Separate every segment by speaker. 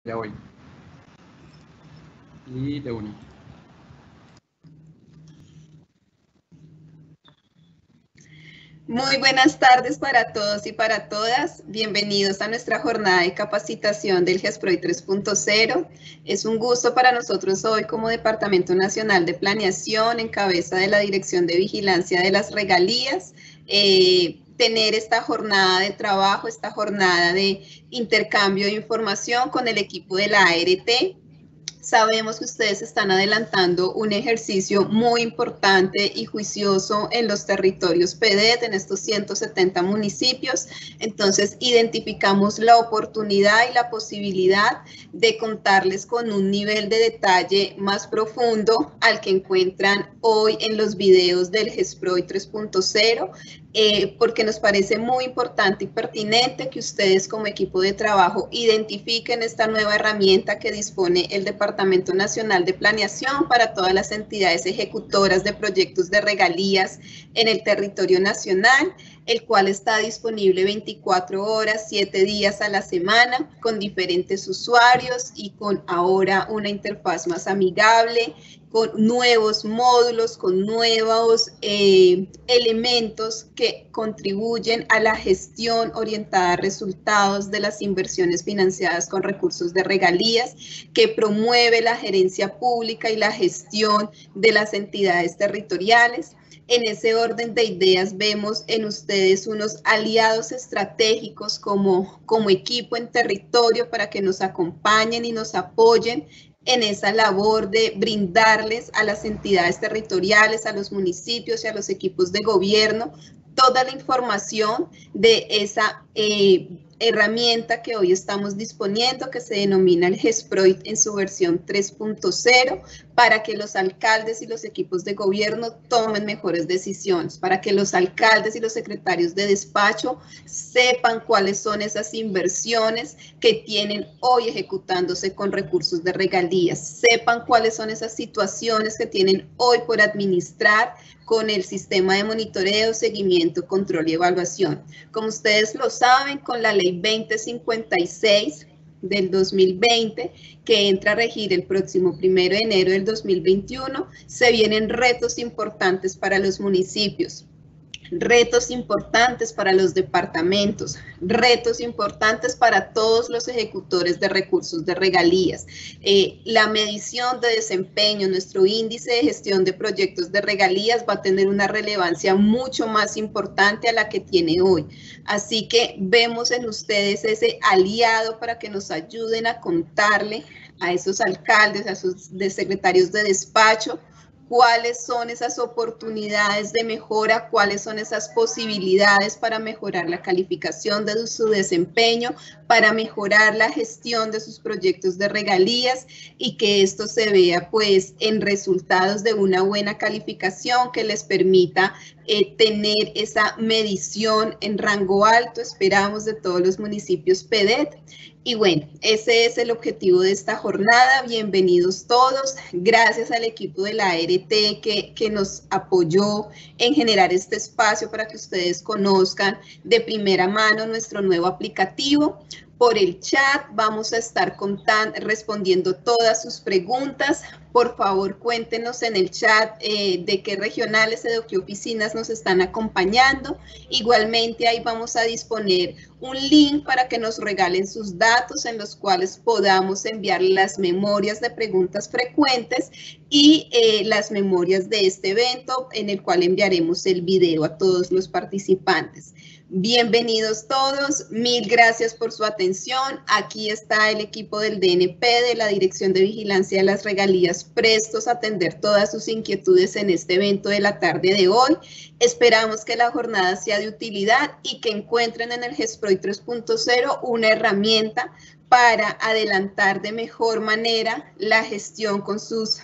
Speaker 1: Ya voy. Y de una.
Speaker 2: Muy buenas tardes para todos y para todas. Bienvenidos a nuestra jornada de capacitación del GESPROI 3.0. Es un gusto para nosotros hoy como Departamento Nacional de Planeación, en cabeza de la Dirección de Vigilancia de las Regalías, tener esta jornada de trabajo, esta jornada de intercambio de información con el equipo de la ART. Sabemos que ustedes están adelantando un ejercicio muy importante y juicioso en los territorios PEDET, en estos 170 municipios. Entonces, identificamos la oportunidad y la posibilidad de contarles con un nivel de detalle más profundo al que encuentran hoy en los videos del GESPROI 3.0. Porque nos parece muy importante y pertinente que ustedes como equipo de trabajo identifiquen esta nueva herramienta que dispone el Departamento Nacional de Planeación para todas las entidades ejecutoras de proyectos de regalías en el territorio nacional, el cual está disponible 24 horas, 7 días a la semana, con diferentes usuarios y con ahora una interfaz más amigable, con nuevos módulos, con nuevos elementos que contribuyen a la gestión orientada a resultados de las inversiones financiadas con recursos de regalías, que promueve la gerencia pública y la gestión de las entidades territoriales. En ese orden de ideas vemos en ustedes unos aliados estratégicos como equipo en territorio para que nos acompañen y nos apoyen en esa labor de brindarles a las entidades territoriales, a los municipios y a los equipos de gobierno toda la información de esa herramienta que hoy estamos disponiendo, que se denomina el GESPROI en su versión 3.0, para que los alcaldes y los equipos de gobierno tomen mejores decisiones, para que los alcaldes y los secretarios de despacho sepan cuáles son esas inversiones que tienen hoy ejecutándose con recursos de regalías, sepan cuáles son esas situaciones que tienen hoy por administrar con el sistema de monitoreo, seguimiento, control y evaluación. Como ustedes lo saben, con la ley 2056 del 2020, que entra a regir el próximo 1 de enero del 2021, se vienen retos importantes para los municipios, retos importantes para los departamentos, retos importantes para todos los ejecutores de recursos de regalías. La medición de desempeño, nuestro índice de gestión de proyectos de regalías va a tener una relevancia mucho más importante a la que tiene hoy. Así que vemos en ustedes ese aliado para que nos ayuden a contarle a esos alcaldes, a esos secretarios de despacho, cuáles son esas oportunidades de mejora, cuáles son esas posibilidades para mejorar la calificación de su desempeño, para mejorar la gestión de sus proyectos de regalías y que esto se vea pues en resultados de una buena calificación que les permita tener esa medición en rango alto, esperamos, de todos los municipios PEDET. Y bueno, ese es el objetivo de esta jornada. Bienvenidos todos. Gracias al equipo de la ART que nos apoyó en generar este espacio para que ustedes conozcan de primera mano nuestro nuevo aplicativo. Por el chat vamos a estar respondiendo todas sus preguntas. Por favor, cuéntenos en el chat de qué regionales o de qué oficinas nos están acompañando. Igualmente ahí vamos a disponer un link para que nos regalen sus datos en los cuales podamos enviar las memorias de preguntas frecuentes y las memorias de este evento, en el cual enviaremos el video a todos los participantes. Bienvenidos todos, mil gracias por su atención. Aquí está el equipo del DNP, de la Dirección de Vigilancia de las Regalías, prestos a atender todas sus inquietudes en este evento de la tarde de hoy. Esperamos que la jornada sea de utilidad y que encuentren en el GESPROI 3.0 una herramienta para adelantar de mejor manera la gestión con sus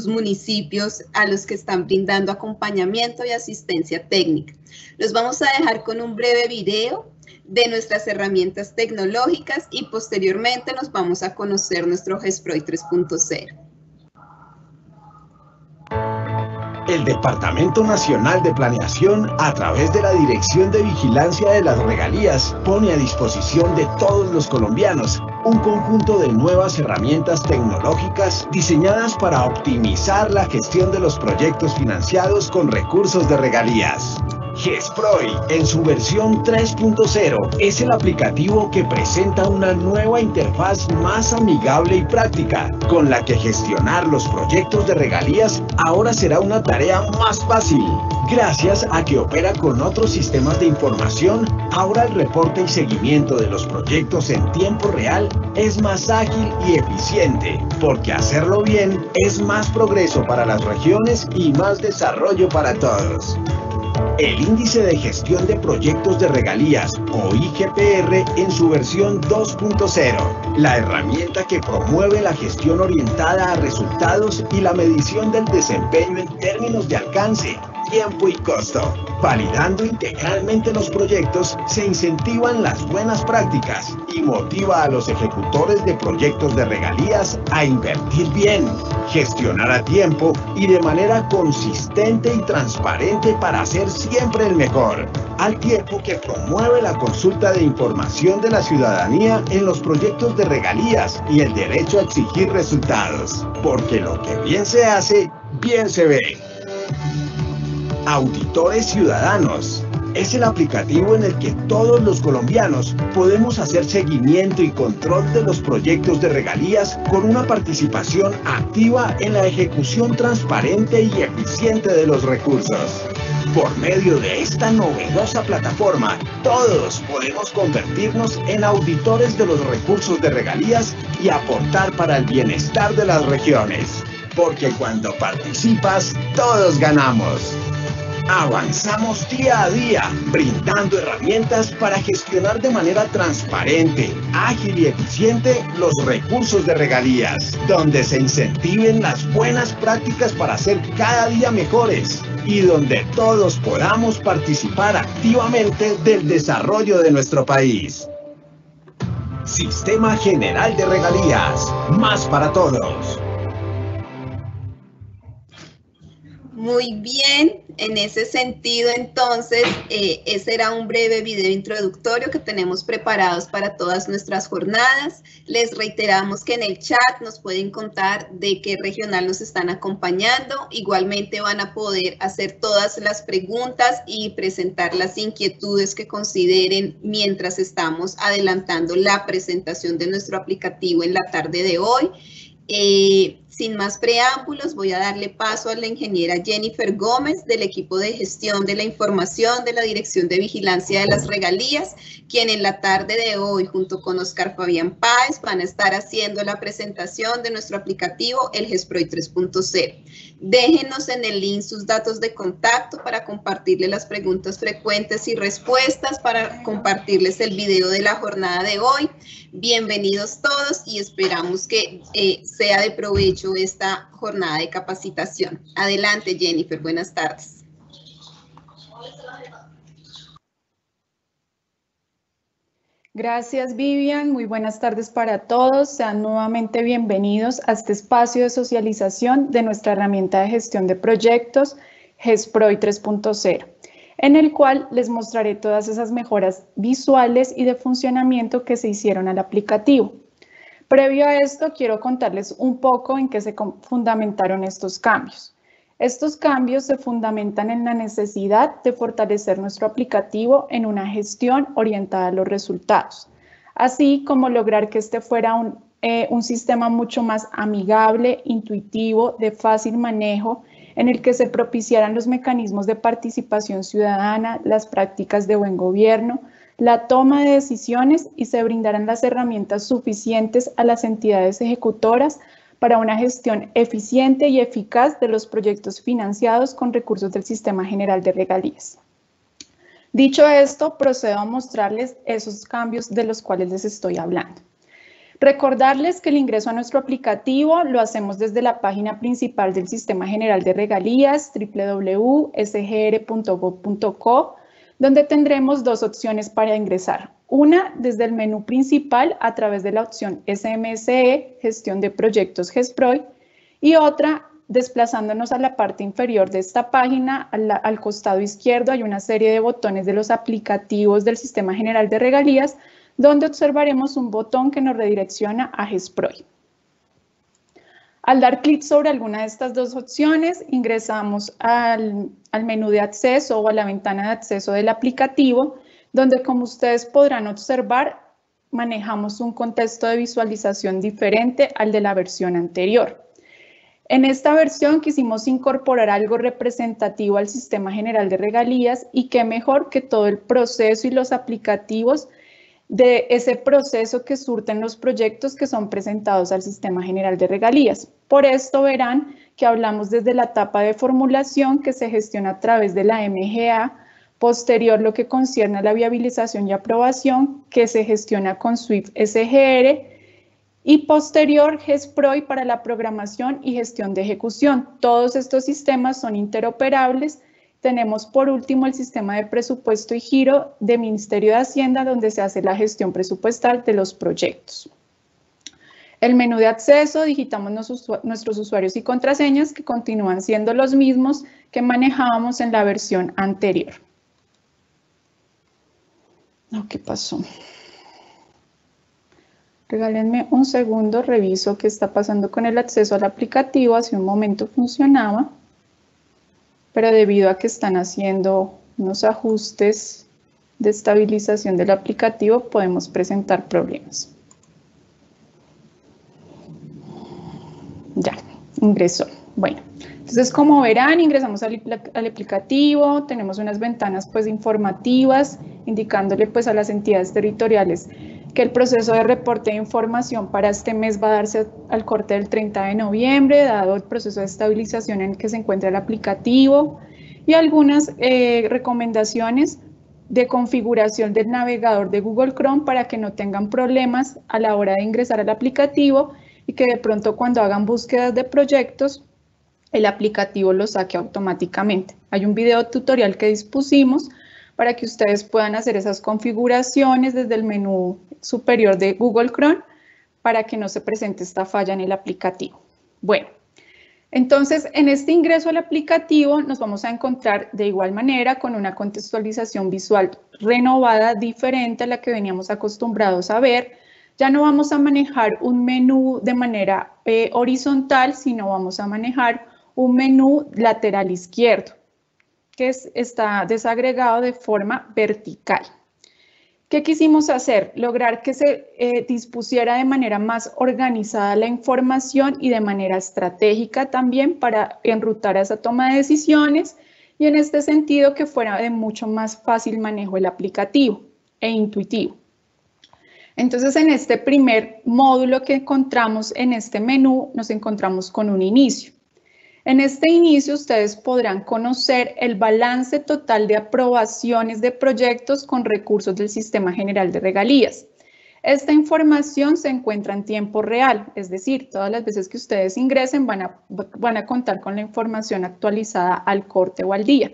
Speaker 2: municipios a los que están brindando acompañamiento y asistencia técnica. Los vamos a dejar con un breve video de nuestras herramientas tecnológicas y posteriormente nos vamos a conocer nuestro GESPROI 3.0.
Speaker 1: El Departamento Nacional de Planeación, a través de la Dirección de Vigilancia de las Regalías, pone a disposición de todos los colombianos un conjunto de nuevas herramientas tecnológicas diseñadas para optimizar la gestión de los proyectos financiados con recursos de regalías. GESPROY, en su versión 3.0, es el aplicativo que presenta una nueva interfaz más amigable y práctica, con la que gestionar los proyectos de regalías ahora será una tarea más fácil. Gracias a que opera con otros sistemas de información, ahora el reporte y seguimiento de los proyectos en tiempo real es más ágil y eficiente, porque hacerlo bien es más progreso para las regiones y más desarrollo para todos. El Índice de Gestión de Proyectos de Regalías, o IGPR, en su versión 2.0, la herramienta que promueve la gestión orientada a resultados y la medición del desempeño en términos de alcance, tiempo y costo. Validando integralmente los proyectos, se incentivan las buenas prácticas y motiva a los ejecutores de proyectos de regalías a invertir bien, gestionar a tiempo y de manera consistente y transparente para ser siempre el mejor, al tiempo que promueve la consulta de información de la ciudadanía en los proyectos de regalías y el derecho a exigir resultados, porque lo que bien se hace, bien se ve. Auditores Ciudadanos es el aplicativo en el que todos los colombianos podemos hacer seguimiento y control de los proyectos de regalías con una participación activa en la ejecución transparente y eficiente de los recursos. Por medio de esta novedosa plataforma, todos podemos convertirnos en auditores de los recursos de regalías y aportar para el bienestar de las regiones. Porque cuando participas, todos ganamos. Avanzamos día a día, brindando herramientas para gestionar de manera transparente, ágil y eficiente los recursos de regalías, donde se incentiven las buenas prácticas para ser cada día mejores y donde todos podamos participar activamente del desarrollo de nuestro país. Sistema General de Regalías, más para todos.
Speaker 2: Muy bien, en ese sentido, entonces, ese era un breve video introductorio que tenemos preparados para todas nuestras jornadas. Les reiteramos que en el chat nos pueden contar de qué regional nos están acompañando. Igualmente van a poder hacer todas las preguntas y presentar las inquietudes que consideren mientras estamos adelantando la presentación de nuestro aplicativo en la tarde de hoy. Sin más preámbulos, voy a darle paso a la ingeniera Jennifer Gómez del equipo de gestión de la información de la Dirección de Vigilancia de las Regalías, quien en la tarde de hoy, junto con Oscar Fabián Páez, van a estar haciendo la presentación de nuestro aplicativo, el GESPROY 3.0. Déjenos en el link sus datos de contacto para compartirle las preguntas frecuentes y respuestas, para compartirles el video de la jornada de hoy. Bienvenidos todos y esperamos que sea de provecho esta jornada de capacitación. Adelante, Jennifer, buenas tardes.
Speaker 3: Gracias, Vivian. Muy buenas tardes para todos. Sean nuevamente bienvenidos a este espacio de socialización de nuestra herramienta de gestión de proyectos, GESPROY 3.0, en el cual les mostraré todas esas mejoras visuales y de funcionamiento que se hicieron al aplicativo. Previo a esto, quiero contarles un poco en qué se fundamentaron estos cambios. Estos cambios se fundamentan en la necesidad de fortalecer nuestro aplicativo en una gestión orientada a los resultados, así como lograr que este fuera un sistema mucho más amigable, intuitivo, de fácil manejo, en el que se propiciaran los mecanismos de participación ciudadana, las prácticas de buen gobierno, la toma de decisiones y se brindaran las herramientas suficientes a las entidades ejecutoras para una gestión eficiente y eficaz de los proyectos financiados con recursos del Sistema General de Regalías. Dicho esto, procedo a mostrarles esos cambios de los cuales les estoy hablando. Recordarles que el ingreso a nuestro aplicativo lo hacemos desde la página principal del Sistema General de Regalías, www.sgr.gov.co, donde tendremos dos opciones para ingresar. Una desde el menú principal a través de la opción SMSE, Gestión de Proyectos GESPROY, y otra desplazándonos a la parte inferior de esta página, al costado izquierdo hay una serie de botones de los aplicativos del Sistema General de Regalías, donde observaremos un botón que nos redirecciona a GESPROI. Al dar clic sobre alguna de estas dos opciones, ingresamos al menú de acceso o a la ventana de acceso del aplicativo, donde, como ustedes podrán observar, manejamos un contexto de visualización diferente al de la versión anterior. En esta versión quisimos incorporar algo representativo al Sistema General de Regalías y qué mejor que todo el proceso y los aplicativos de ese proceso que surten los proyectos que son presentados al Sistema General de Regalías. Por esto verán que hablamos desde la etapa de formulación que se gestiona a través de la MGA, posterior lo que concierne a la viabilización y aprobación que se gestiona con Swift SGR y posterior GESPROI para la programación y gestión de ejecución. Todos estos sistemas son interoperables. Tenemos por último el sistema de presupuesto y giro del Ministerio de Hacienda, donde se hace la gestión presupuestal de los proyectos. El menú de acceso, digitamos nuestros usuarios y contraseñas que continúan siendo los mismos que manejábamos en la versión anterior. ¿Qué pasó? Regálenme un segundo, reviso qué está pasando con el acceso al aplicativo. Hace un momento funcionaba, pero debido a que están haciendo unos ajustes de estabilización del aplicativo, podemos presentar problemas. Ya, ingresó. Bueno, entonces como verán, ingresamos al aplicativo, tenemos unas ventanas pues informativas, indicándole pues a las entidades territoriales que el proceso de reporte de información para este mes va a darse al corte del 30 de noviembre, dado el proceso de estabilización en el que se encuentra el aplicativo, y algunas recomendaciones de configuración del navegador de Google Chrome para que no tengan problemas a la hora de ingresar al aplicativo y que de pronto cuando hagan búsquedas de proyectos, el aplicativo lo saque automáticamente. Hay un video tutorial que dispusimos para que ustedes puedan hacer esas configuraciones desde el menú superior de Google Chrome para que no se presente esta falla en el aplicativo. Bueno, entonces en este ingreso al aplicativo nos vamos a encontrar de igual manera con una contextualización visual renovada, diferente a la que veníamos acostumbrados a ver. Ya no vamos a manejar un menú de manera horizontal, sino vamos a manejar un menú lateral izquierdo, que está desagregado de forma vertical. ¿Qué quisimos hacer? Lograr que se dispusiera de manera más organizada la información y de manera estratégica también para enrutar a esa toma de decisiones y en este sentido que fuera de mucho más fácil manejo el aplicativo e intuitivo. Entonces, en este primer módulo que encontramos en este menú, nos encontramos con un inicio. En este inicio, ustedes podrán conocer el balance total de aprobaciones de proyectos con recursos del Sistema General de Regalías. Esta información se encuentra en tiempo real, es decir, todas las veces que ustedes ingresen van a contar con la información actualizada al corte o al día.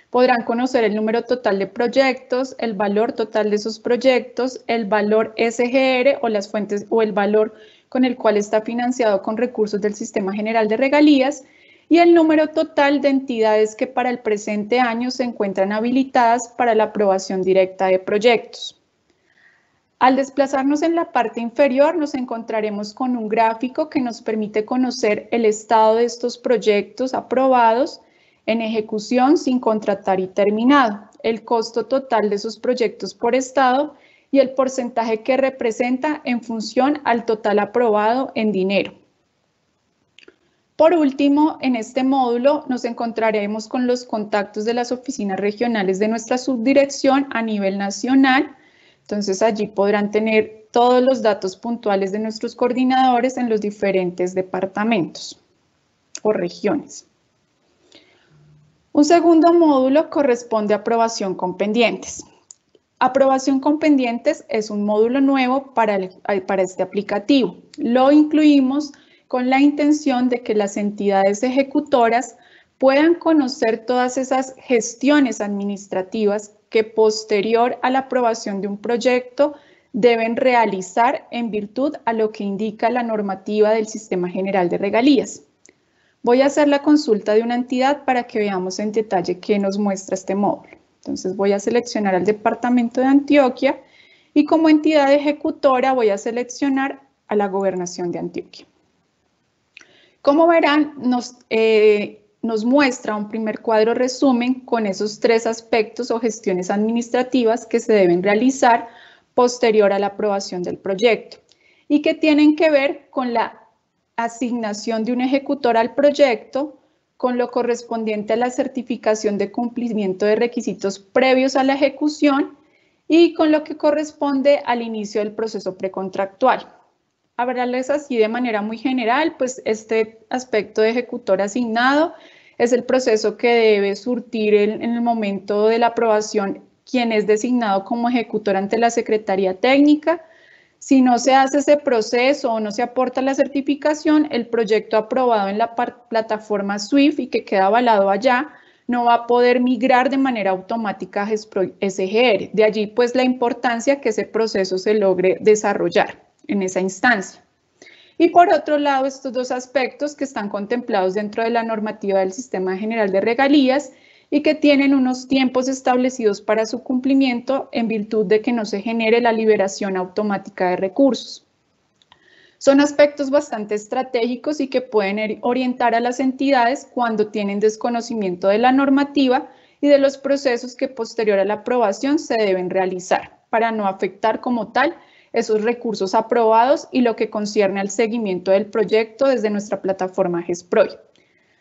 Speaker 3: Podrán conocer el número total de proyectos, el valor total de esos proyectos, el valor SGR o las fuentes o el valor con el cual está financiado con recursos del Sistema General de Regalías y el número total de entidades que para el presente año se encuentran habilitadas para la aprobación directa de proyectos. Al desplazarnos en la parte inferior nos encontraremos con un gráfico que nos permite conocer el estado de estos proyectos aprobados en ejecución sin contratar y terminado, el costo total de esos proyectos por estado y el porcentaje que representa en función al total aprobado en dinero. Por último, en este módulo nos encontraremos con los contactos de las oficinas regionales de nuestra subdirección a nivel nacional. Entonces allí podrán tener todos los datos puntuales de nuestros coordinadores en los diferentes departamentos o regiones. Un segundo módulo corresponde a aprobación con pendientes. Aprobación con pendientes es un módulo nuevo para este aplicativo. Lo incluimos con la intención de que las entidades ejecutoras puedan conocer todas esas gestiones administrativas que posterior a la aprobación de un proyecto deben realizar en virtud a lo que indica la normativa del Sistema General de Regalías. Voy a hacer la consulta de una entidad para que veamos en detalle qué nos muestra este módulo. Entonces voy a seleccionar al Departamento de Antioquia y como entidad ejecutora voy a seleccionar a la Gobernación de Antioquia. Como verán, nos muestra un primer cuadro resumen con esos 3 aspectos o gestiones administrativas que se deben realizar posterior a la aprobación del proyecto y que tienen que ver con la asignación de un ejecutor al proyecto, con lo correspondiente a la certificación de cumplimiento de requisitos previos a la ejecución y con lo que corresponde al inicio del proceso precontractual. Hablarles así de manera muy general, pues este aspecto de ejecutor asignado es el proceso que debe surtir en el momento de la aprobación quien es designado como ejecutor ante la Secretaría Técnica. Si no se hace ese proceso o no se aporta la certificación, el proyecto aprobado en la plataforma SWIFT y que queda avalado allá, no va a poder migrar de manera automática a GESPROIT SGR. De allí, pues, la importancia que ese proceso se logre desarrollar en esa instancia. Y por otro lado, estos 2 aspectos que están contemplados dentro de la normativa del Sistema General de Regalías y que tienen unos tiempos establecidos para su cumplimiento en virtud de que no se genere la liberación automática de recursos. Son aspectos bastante estratégicos y que pueden orientar a las entidades cuando tienen desconocimiento de la normativa y de los procesos que posterior a la aprobación se deben realizar para no afectar como tal esos recursos aprobados y lo que concierne al seguimiento del proyecto desde nuestra plataforma GESPROIT.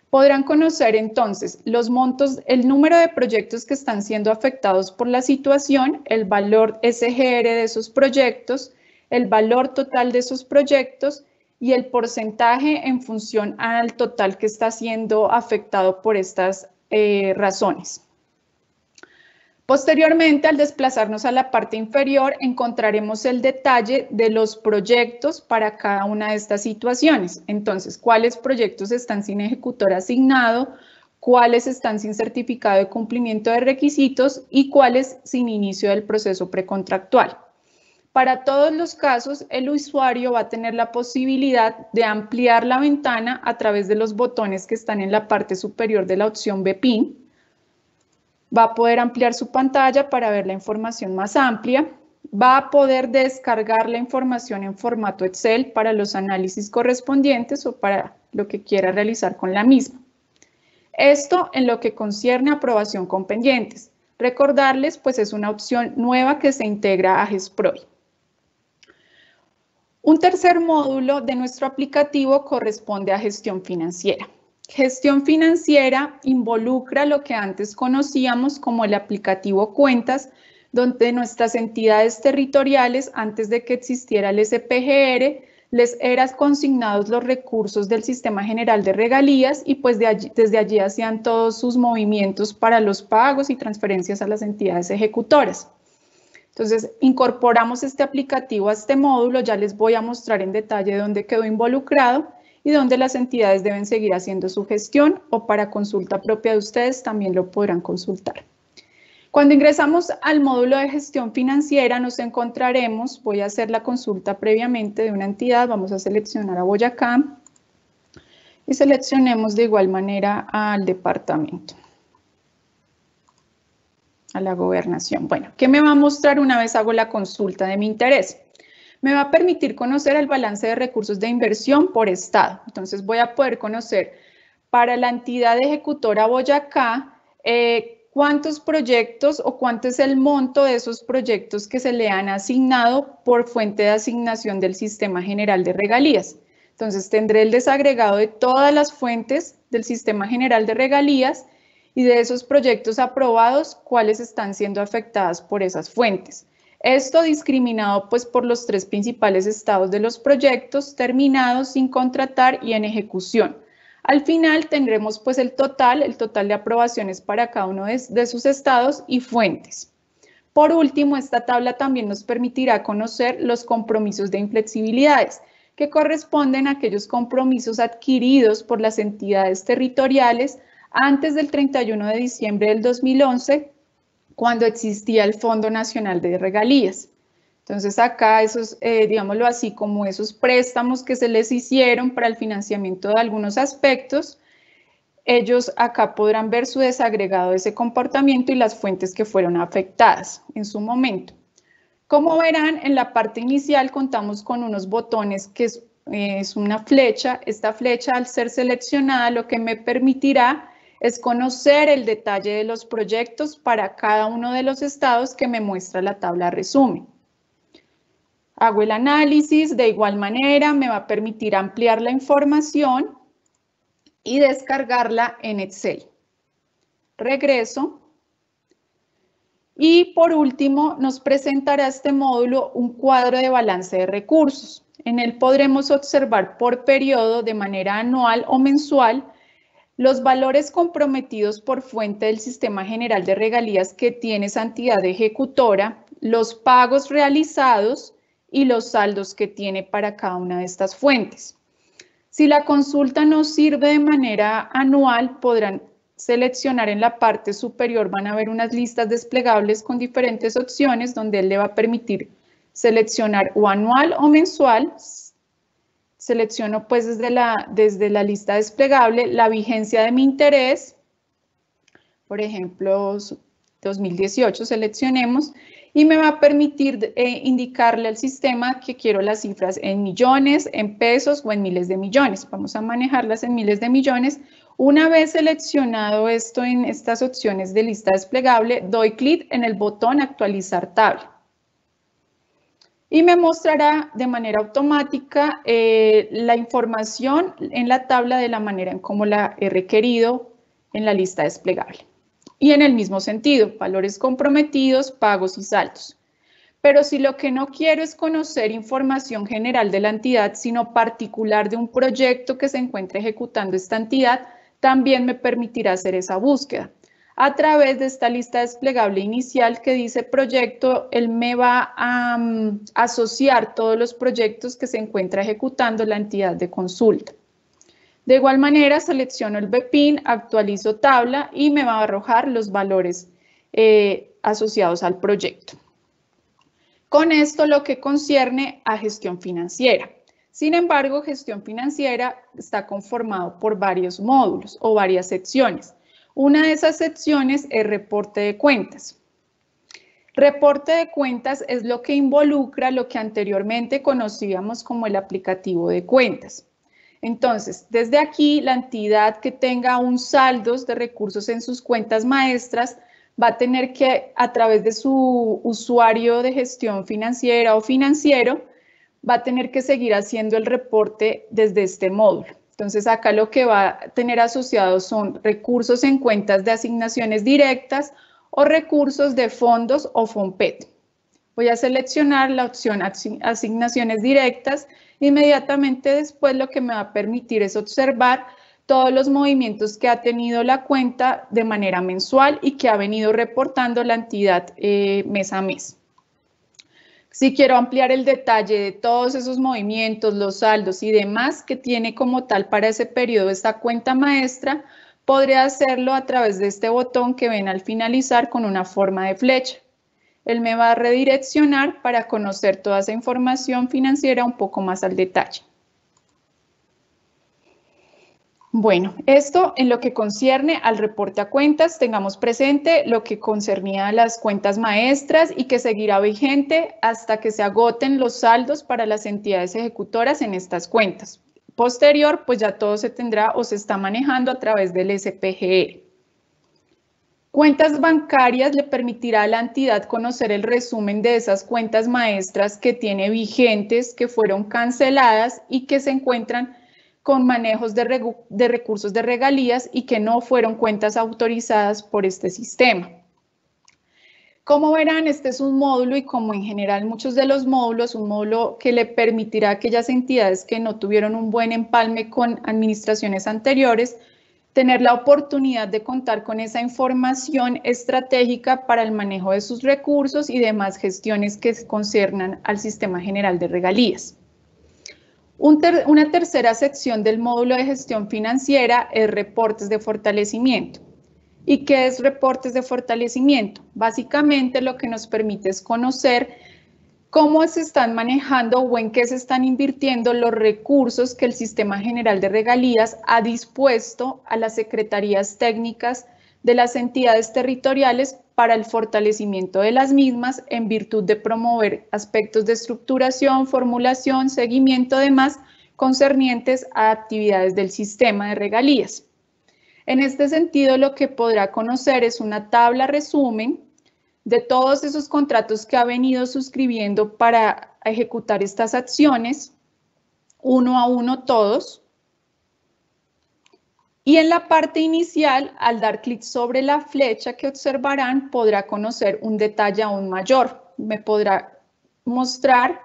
Speaker 3: Podrán conocer entonces los montos, el número de proyectos que están siendo afectados por la situación, el valor SGR de esos proyectos, el valor total de esos proyectos y el porcentaje en función al total que está siendo afectado por estas razones. Posteriormente, al desplazarnos a la parte inferior, encontraremos el detalle de los proyectos para cada una de estas situaciones. Entonces, ¿cuáles proyectos están sin ejecutor asignado? ¿Cuáles están sin certificado de cumplimiento de requisitos? Y ¿cuáles sin inicio del proceso precontractual? Para todos los casos, el usuario va a tener la posibilidad de ampliar la ventana a través de los botones que están en la parte superior de la opción BPIN. Va a poder ampliar su pantalla para ver la información más amplia. Va a poder descargar la información en formato Excel para los análisis correspondientes o para lo que quiera realizar con la misma. Esto en lo que concierne a aprobación con pendientes. Recordarles, pues es una opción nueva que se integra a GESPROIT. Un tercer módulo de nuestro aplicativo corresponde a gestión financiera. Gestión financiera involucra lo que antes conocíamos como el aplicativo Cuentas, donde nuestras entidades territoriales, antes de que existiera el SPGR, les eran consignados los recursos del Sistema General de Regalías y pues desde allí hacían todos sus movimientos para los pagos y transferencias a las entidades ejecutoras. Entonces, incorporamos este aplicativo a este módulo, ya les voy a mostrar en detalle dónde quedó involucrado y dónde las entidades deben seguir haciendo su gestión o para consulta propia de ustedes también lo podrán consultar. Cuando ingresamos al módulo de gestión financiera nos encontraremos, voy a hacer la consulta previamente de una entidad, vamos a seleccionar a Boyacá y seleccionemos de igual manera al departamento, a la gobernación. Bueno, ¿qué me va a mostrar una vez hago la consulta de mi interés? Me va a permitir conocer el balance de recursos de inversión por estado. Entonces voy a poder conocer para la entidad ejecutora Boyacá cuántos proyectos o cuánto es el monto de esos proyectos que se le han asignado por fuente de asignación del Sistema General de Regalías. Entonces tendré el desagregado de todas las fuentes del Sistema General de Regalías y de esos proyectos aprobados, cuáles están siendo afectadas por esas fuentes. Esto discriminado pues por los 3 principales estados de los proyectos, terminados, sin contratar y en ejecución. Al final tendremos pues el total de aprobaciones para cada uno de sus estados y fuentes. Por último, esta tabla también nos permitirá conocer los compromisos de inflexibilidades, que corresponden a aquellos compromisos adquiridos por las entidades territoriales antes del 31 de diciembre del 2011, cuando existía el Fondo Nacional de Regalías. Entonces acá esos, digámoslo así, como esos préstamos que se les hicieron para el financiamiento de algunos aspectos, ellos acá podrán ver su desagregado de ese comportamiento y las fuentes que fueron afectadas en su momento. Como verán, en la parte inicial contamos con unos botones que es una flecha. Esta flecha, al ser seleccionada, lo que me permitirá es conocer el detalle de los proyectos para cada uno de los estados que me muestra la tabla resumen. Hago el análisis, de igual manera me va a permitir ampliar la información y descargarla en Excel. Regreso. Y por último, nos presentará este módulo un cuadro de balance de recursos. En él podremos observar por periodo, de manera anual o mensual, los valores comprometidos por fuente del Sistema General de Regalías que tiene esa entidad ejecutora, los pagos realizados y los saldos que tiene para cada una de estas fuentes. Si la consulta no sirve de manera anual, podrán seleccionar en la parte superior, van a ver unas listas desplegables con diferentes opciones donde él le va a permitir seleccionar o anual o mensual. Selecciono pues desde la lista desplegable la vigencia de mi interés, por ejemplo 2018 seleccionemos, y me va a permitir indicarle al sistema que quiero las cifras en millones, en pesos o en miles de millones. Vamos a manejarlas en miles de millones. Una vez seleccionado esto en estas opciones de lista desplegable, doy clic en el botón actualizar tabla. Y me mostrará de manera automática la información en la tabla de la manera en cómo la he requerido en la lista desplegable. Y en el mismo sentido, valores comprometidos, pagos y saldos. Pero si lo que no quiero es conocer información general de la entidad, sino particular de un proyecto que se encuentra ejecutando esta entidad, también me permitirá hacer esa búsqueda. A través de esta lista desplegable inicial que dice proyecto, él me va a asociar todos los proyectos que se encuentra ejecutando la entidad de consulta. De igual manera, selecciono el BPIN, actualizo tabla y me va a arrojar los valores asociados al proyecto. Con esto lo que concierne a gestión financiera. Sin embargo, gestión financiera está conformado por varios módulos o varias secciones. Una de esas secciones es reporte de cuentas. Reporte de cuentas es lo que involucra lo que anteriormente conocíamos como el aplicativo de cuentas. Entonces, desde aquí, la entidad que tenga un saldo de recursos en sus cuentas maestras va a tener que, a través de su usuario de gestión financiera o financiero, va a tener que seguir haciendo el reporte desde este módulo. Entonces, acá lo que va a tener asociados son recursos en cuentas de asignaciones directas o recursos de fondos o FOMPET. Voy a seleccionar la opción asignaciones directas. Inmediatamente después lo que me va a permitir es observar todos los movimientos que ha tenido la cuenta de manera mensual y que ha venido reportando la entidad mes a mes. Si quiero ampliar el detalle de todos esos movimientos, los saldos y demás que tiene como tal para ese periodo esta cuenta maestra, podré hacerlo a través de este botón que ven al finalizar con una forma de flecha. Él me va a redireccionar para conocer toda esa información financiera un poco más al detalle. Bueno, esto en lo que concierne al reporte a cuentas, tengamos presente lo que concernía a las cuentas maestras y que seguirá vigente hasta que se agoten los saldos para las entidades ejecutoras en estas cuentas. Posterior, pues ya todo se tendrá o se está manejando a través del SPGR. Cuentas bancarias le permitirá a la entidad conocer el resumen de esas cuentas maestras que tiene vigentes, que fueron canceladas y que se encuentran con manejos de recursos de regalías y que no fueron cuentas autorizadas por este sistema. Como verán, este es un módulo y como en general muchos de los módulos, un módulo que le permitirá a aquellas entidades que no tuvieron un buen empalme con administraciones anteriores, tener la oportunidad de contar con esa información estratégica para el manejo de sus recursos y demás gestiones que concernan al Sistema General de Regalías. Una tercera sección del módulo de gestión financiera es reportes de fortalecimiento. ¿Y qué es reportes de fortalecimiento? Básicamente lo que nos permite es conocer cómo se están manejando o en qué se están invirtiendo los recursos que el Sistema General de Regalías ha dispuesto a las secretarías técnicas de las entidades territoriales para el fortalecimiento de las mismas en virtud de promover aspectos de estructuración, formulación, seguimiento, demás concernientes a actividades del sistema de regalías. En este sentido, lo que podrá conocer es una tabla resumen de todos esos contratos que ha venido suscribiendo para ejecutar estas acciones, uno a uno todos. Y en la parte inicial, al dar clic sobre la flecha que observarán, podrá conocer un detalle aún mayor. Me podrá mostrar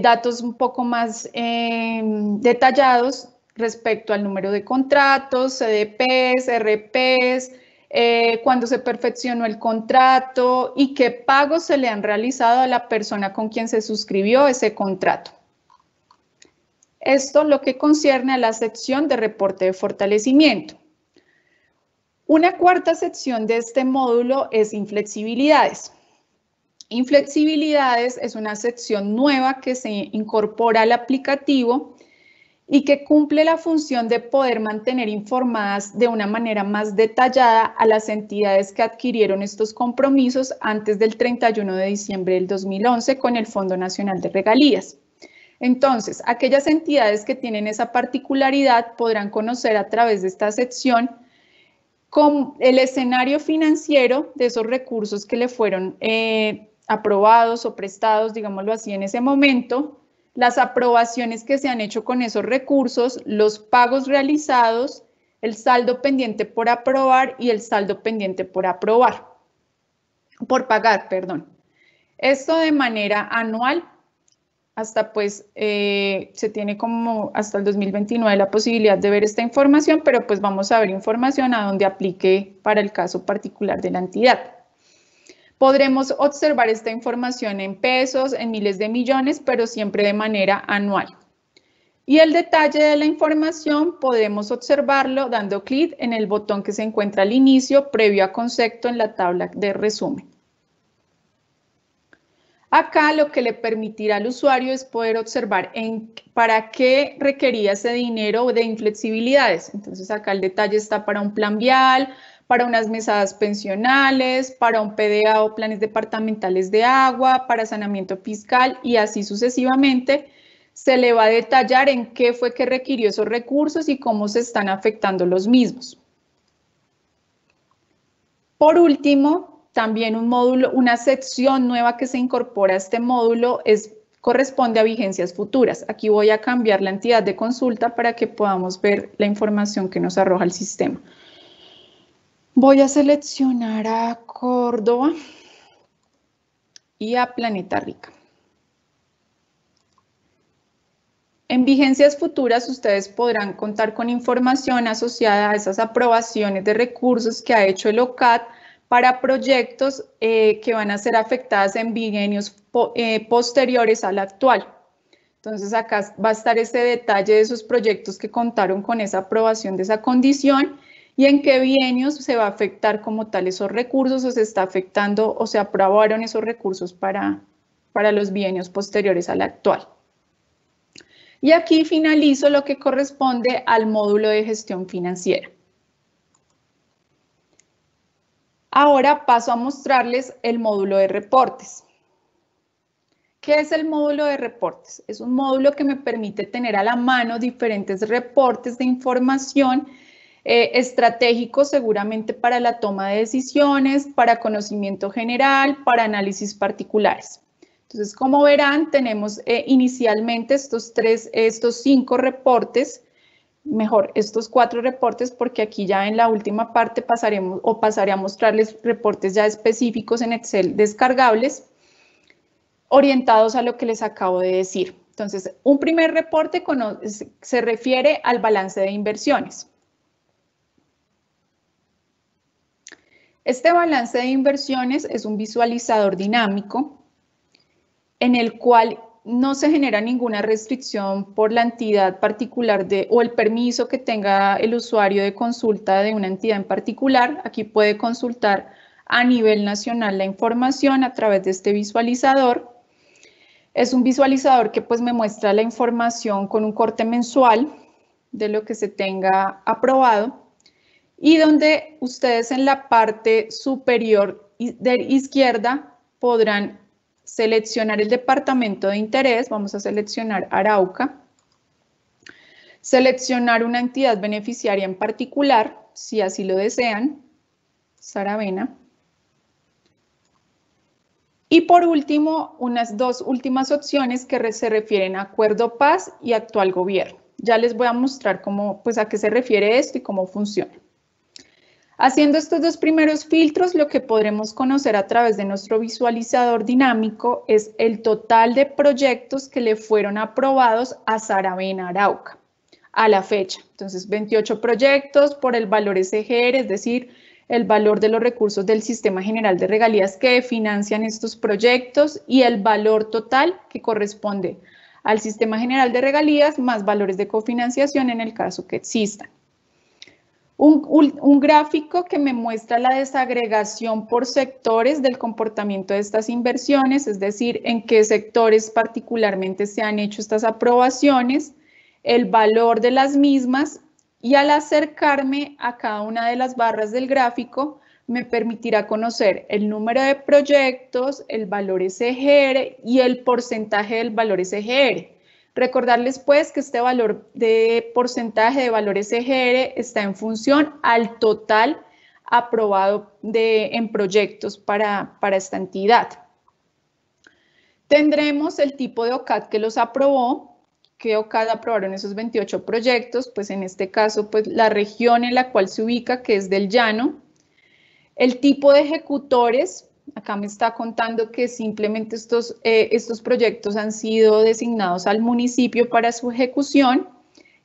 Speaker 3: datos un poco más detallados respecto al número de contratos, CDPs, RPs, cuándo se perfeccionó el contrato y qué pagos se le han realizado a la persona con quien se suscribió ese contrato. Esto lo que concierne a la sección de reporte de fortalecimiento. Una cuarta sección de este módulo es inflexibilidades. Inflexibilidades es una sección nueva que se incorpora al aplicativo y que cumple la función de poder mantener informadas de una manera más detallada a las entidades que adquirieron estos compromisos antes del 31 de diciembre del 2011 con el Fondo Nacional de Regalías. Entonces, aquellas entidades que tienen esa particularidad podrán conocer a través de esta sección con el escenario financiero de esos recursos que le fueron aprobados o prestados, digámoslo así, en ese momento, las aprobaciones que se han hecho con esos recursos, los pagos realizados, el saldo pendiente por aprobar y el saldo pendiente por pagar, perdón. Esto de manera anual, hasta pues se tiene como hasta el 2029 la posibilidad de ver esta información, pero pues vamos a ver información a donde aplique para el caso particular de la entidad. Podremos observar esta información en pesos, en miles de millones, pero siempre de manera anual. Y el detalle de la información podemos observarlo dando clic en el botón que se encuentra al inicio, previo a concepto en la tabla de resumen. Acá lo que le permitirá al usuario es poder observar para qué requería ese dinero de inflexibilidades. Entonces acá el detalle está para un plan vial, para unas mesadas pensionales, para un PDA o planes departamentales de agua, para saneamiento fiscal y así sucesivamente. Se le va a detallar en qué fue que requirió esos recursos y cómo se están afectando los mismos. Por último, también un módulo, una sección nueva que se incorpora a este módulo corresponde a vigencias futuras. Aquí voy a cambiar la entidad de consulta para que podamos ver la información que nos arroja el sistema. Voy a seleccionar a Córdoba y a Planeta Rica. En vigencias futuras, ustedes podrán contar con información asociada a esas aprobaciones de recursos que ha hecho el OCAD para proyectos que van a ser afectados en bienios posteriores al actual. Entonces, acá va a estar ese detalle de esos proyectos que contaron con esa aprobación de esa condición y en qué bienios se va a afectar como tal esos recursos o se está afectando o se aprobaron esos recursos para los bienios posteriores al actual. Y aquí finalizo lo que corresponde al módulo de gestión financiera. Ahora paso a mostrarles el módulo de reportes. ¿Qué es el módulo de reportes? Es un módulo que me permite tener a la mano diferentes reportes de información estratégicos seguramente para la toma de decisiones, para conocimiento general, para análisis particulares. Entonces, como verán, tenemos inicialmente estos 5 reportes, mejor, estos 4 reportes, porque aquí ya en la última parte pasaré a mostrarles reportes ya específicos en Excel descargables, orientados a lo que les acabo de decir. Entonces, un primer reporte se refiere al balance de inversiones. Este balance de inversiones es un visualizador dinámico en el cual no se genera ninguna restricción por la entidad particular o el permiso que tenga el usuario de consulta de una entidad en particular. Aquí puede consultar a nivel nacional la información a través de este visualizador. Es un visualizador que pues me muestra la información con un corte mensual de lo que se tenga aprobado y donde ustedes en la parte superior de izquierda podrán seleccionar el departamento de interés. Vamos a seleccionar Arauca. Seleccionar una entidad beneficiaria en particular, si así lo desean, Saravena. Y por último, unas dos últimas opciones que se refieren a Acuerdo Paz y Actual Gobierno. Ya les voy a mostrar cómo, pues, a qué se refiere esto y cómo funciona. Haciendo estos dos primeros filtros, lo que podremos conocer a través de nuestro visualizador dinámico es el total de proyectos que le fueron aprobados a Saravena Arauca a la fecha. Entonces, 28 proyectos por el valor SGR, es decir, el valor de los recursos del Sistema General de Regalías que financian estos proyectos y el valor total que corresponde al Sistema General de Regalías más valores de cofinanciación en el caso que existan. Un gráfico que me muestra la desagregación por sectores del comportamiento de estas inversiones, es decir, en qué sectores particularmente se han hecho estas aprobaciones, el valor de las mismas, y al acercarme a cada una de las barras del gráfico me permitirá conocer el número de proyectos, el valor SGR y el porcentaje del valor SGR. Recordarles pues que este valor de porcentaje de valor SGR está en función al total aprobado en proyectos para esta entidad. Tendremos el tipo de OCAD que los aprobó. ¿Qué OCAD aprobaron esos 28 proyectos? Pues en este caso, pues la región en la cual se ubica, que es del llano. El tipo de ejecutores, acá me está contando que simplemente estos proyectos han sido designados al municipio para su ejecución.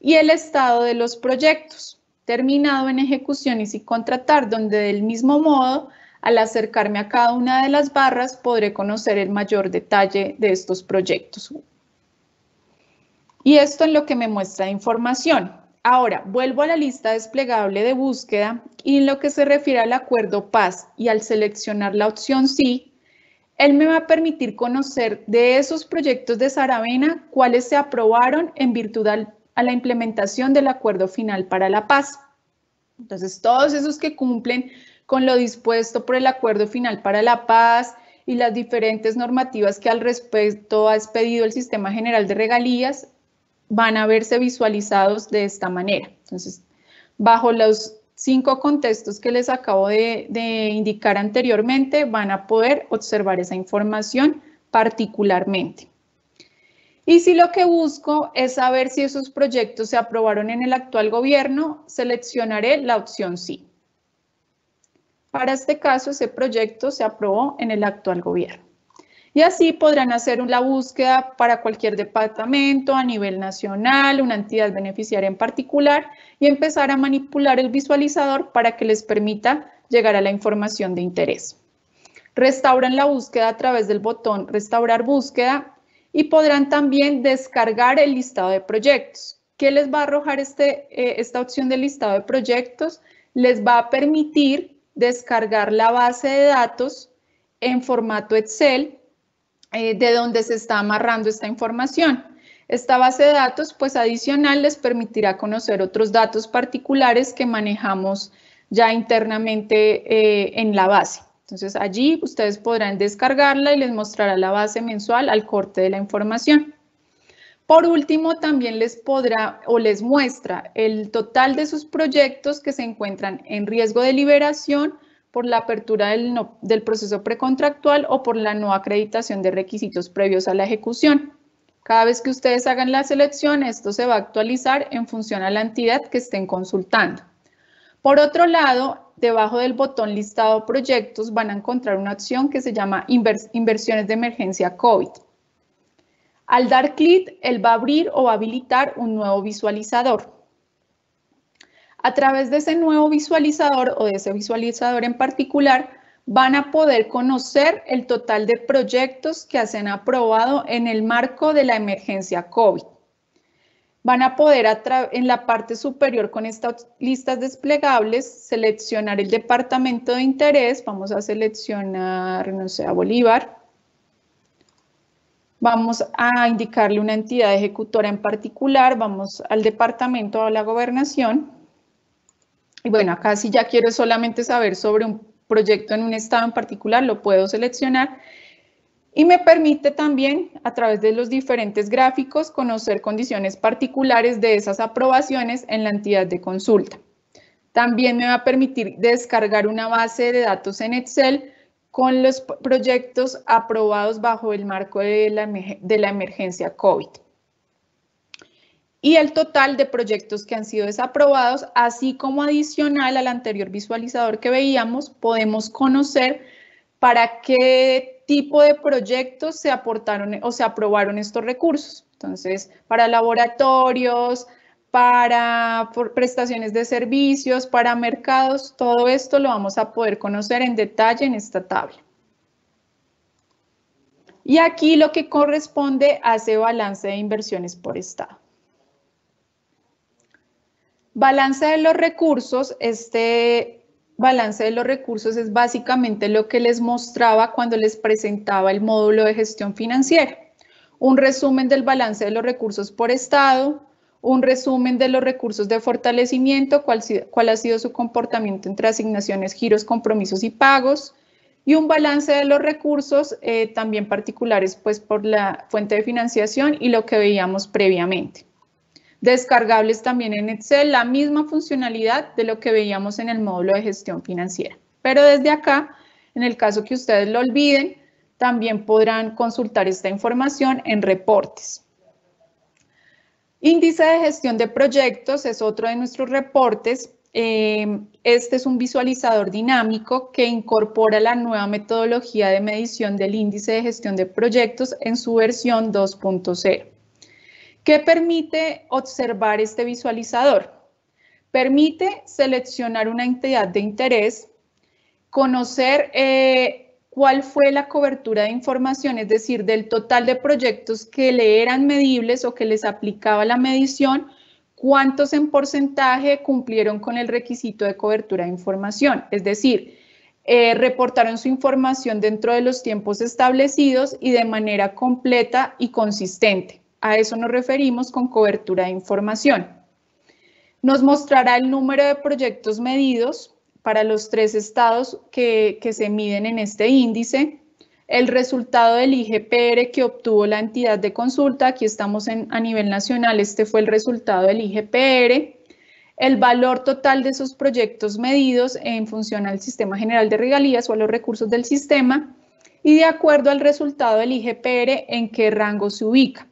Speaker 3: Y el estado de los proyectos, terminado en ejecución y sin contratar, donde del mismo modo, al acercarme a cada una de las barras, podré conocer el mayor detalle de estos proyectos. Y esto es lo que me muestra de información. Ahora, vuelvo a la lista desplegable de búsqueda y en lo que se refiere al Acuerdo Paz y al seleccionar la opción sí, él me va a permitir conocer de esos proyectos de Saravena cuáles se aprobaron en virtud a la implementación del Acuerdo Final para la Paz. Entonces, todos esos que cumplen con lo dispuesto por el Acuerdo Final para la Paz y las diferentes normativas que al respecto ha expedido el Sistema General de Regalías, van a verse visualizados de esta manera. Entonces, bajo los 5 contextos que les acabo de indicar anteriormente, van a poder observar esa información particularmente. Y si lo que busco es saber si esos proyectos se aprobaron en el actual gobierno, seleccionaré la opción sí. Para este caso, ese proyecto se aprobó en el actual gobierno. Y así podrán hacer la búsqueda para cualquier departamento a nivel nacional, una entidad beneficiaria en particular y empezar a manipular el visualizador para que les permita llegar a la información de interés. Restauran la búsqueda a través del botón Restaurar búsqueda y podrán también descargar el listado de proyectos. ¿Qué les va a arrojar esta opción del listado de proyectos? Les va a permitir descargar la base de datos en formato Excel de donde se está amarrando esta información. Esta base de datos, pues adicional, les permitirá conocer otros datos particulares que manejamos ya internamente en la base. Entonces, allí ustedes podrán descargarla y les mostrará la base mensual al corte de la información. Por último, también les muestra el total de sus proyectos que se encuentran en riesgo de liberación por la apertura del proceso precontractual o por la no acreditación de requisitos previos a la ejecución. Cada vez que ustedes hagan la selección, esto se va a actualizar en función a la entidad que estén consultando. Por otro lado, debajo del botón Listado Proyectos van a encontrar una opción que se llama Inversiones de Emergencia COVID. Al dar clic, él va a abrir o va a habilitar un nuevo visualizador. A través de ese nuevo visualizador o de ese visualizador en particular, van a poder conocer el total de proyectos que se han aprobado en el marco de la emergencia COVID. Van a poder en la parte superior con estas listas desplegables seleccionar el departamento de interés. Vamos a seleccionar, no sé, a Bolívar. Vamos a indicarle una entidad ejecutora en particular. Vamos al departamento o a la gobernación. Y bueno, acá si ya quiero solamente saber sobre un proyecto en un estado en particular, lo puedo seleccionar. Y me permite también, a través de los diferentes gráficos, conocer condiciones particulares de esas aprobaciones en la entidad de consulta. También me va a permitir descargar una base de datos en Excel con los proyectos aprobados bajo el marco de la emergencia COVID. Y el total de proyectos que han sido desaprobados, así como adicional al anterior visualizador que veíamos, podemos conocer para qué tipo de proyectos se aportaron o se aprobaron estos recursos. Entonces, para laboratorios, para prestaciones de servicios, para mercados, todo esto lo vamos a poder conocer en detalle en esta tabla. Y aquí lo que corresponde a ese balance de inversiones por estado. Balance de los recursos, balance de los recursos es básicamente lo que les mostraba cuando les presentaba el módulo de gestión financiera. Un resumen del balance de los recursos por estado, un resumen de los recursos de fortalecimiento, cuál ha sido su comportamiento entre asignaciones, giros, compromisos y pagos, y un balance de los recursos también particulares pues por la fuente de financiación y lo que veíamos previamente. Descargables también en Excel, la misma funcionalidad de lo que veíamos en el módulo de gestión financiera. Pero desde acá, en el caso que ustedes lo olviden, también podrán consultar esta información en reportes. Índice de gestión de proyectos es otro de nuestros reportes. Este es un visualizador dinámico que incorpora la nueva metodología de medición del índice de gestión de proyectos en su versión 2.0. ¿Qué permite observar este visualizador? Permite seleccionar una entidad de interés, conocer cuál fue la cobertura de información, es decir, del total de proyectos que le eran medibles o que les aplicaba la medición, cuántos en porcentaje cumplieron con el requisito de cobertura de información, es decir, reportaron su información dentro de los tiempos establecidos y de manera completa y consistente. A eso nos referimos con cobertura de información. Nos mostrará el número de proyectos medidos para los 3 estados que se miden en este índice, el resultado del IGPR que obtuvo la entidad de consulta, aquí estamos a nivel nacional, este fue el resultado del IGPR, el valor total de esos proyectos medidos en función al Sistema General de Regalías o a los recursos del sistema, y de acuerdo al resultado del IGPR, en qué rango se ubica.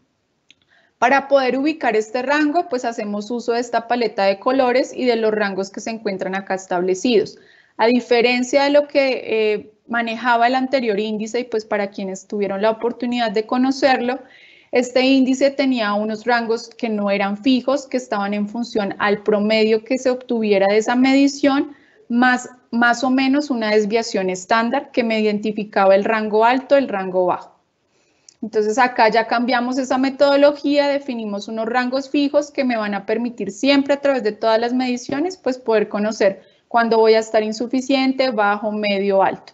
Speaker 3: Para poder ubicar este rango, pues hacemos uso de esta paleta de colores y de los rangos que se encuentran acá establecidos. A diferencia de lo que manejaba el anterior índice, y pues para quienes tuvieron la oportunidad de conocerlo, este índice tenía unos rangos que no eran fijos, que estaban en función al promedio que se obtuviera de esa medición, más o menos una desviación estándar que me identificaba el rango alto, el rango bajo. Entonces acá ya cambiamos esa metodología, definimos unos rangos fijos que me van a permitir siempre a través de todas las mediciones pues poder conocer cuándo voy a estar insuficiente, bajo, medio, alto.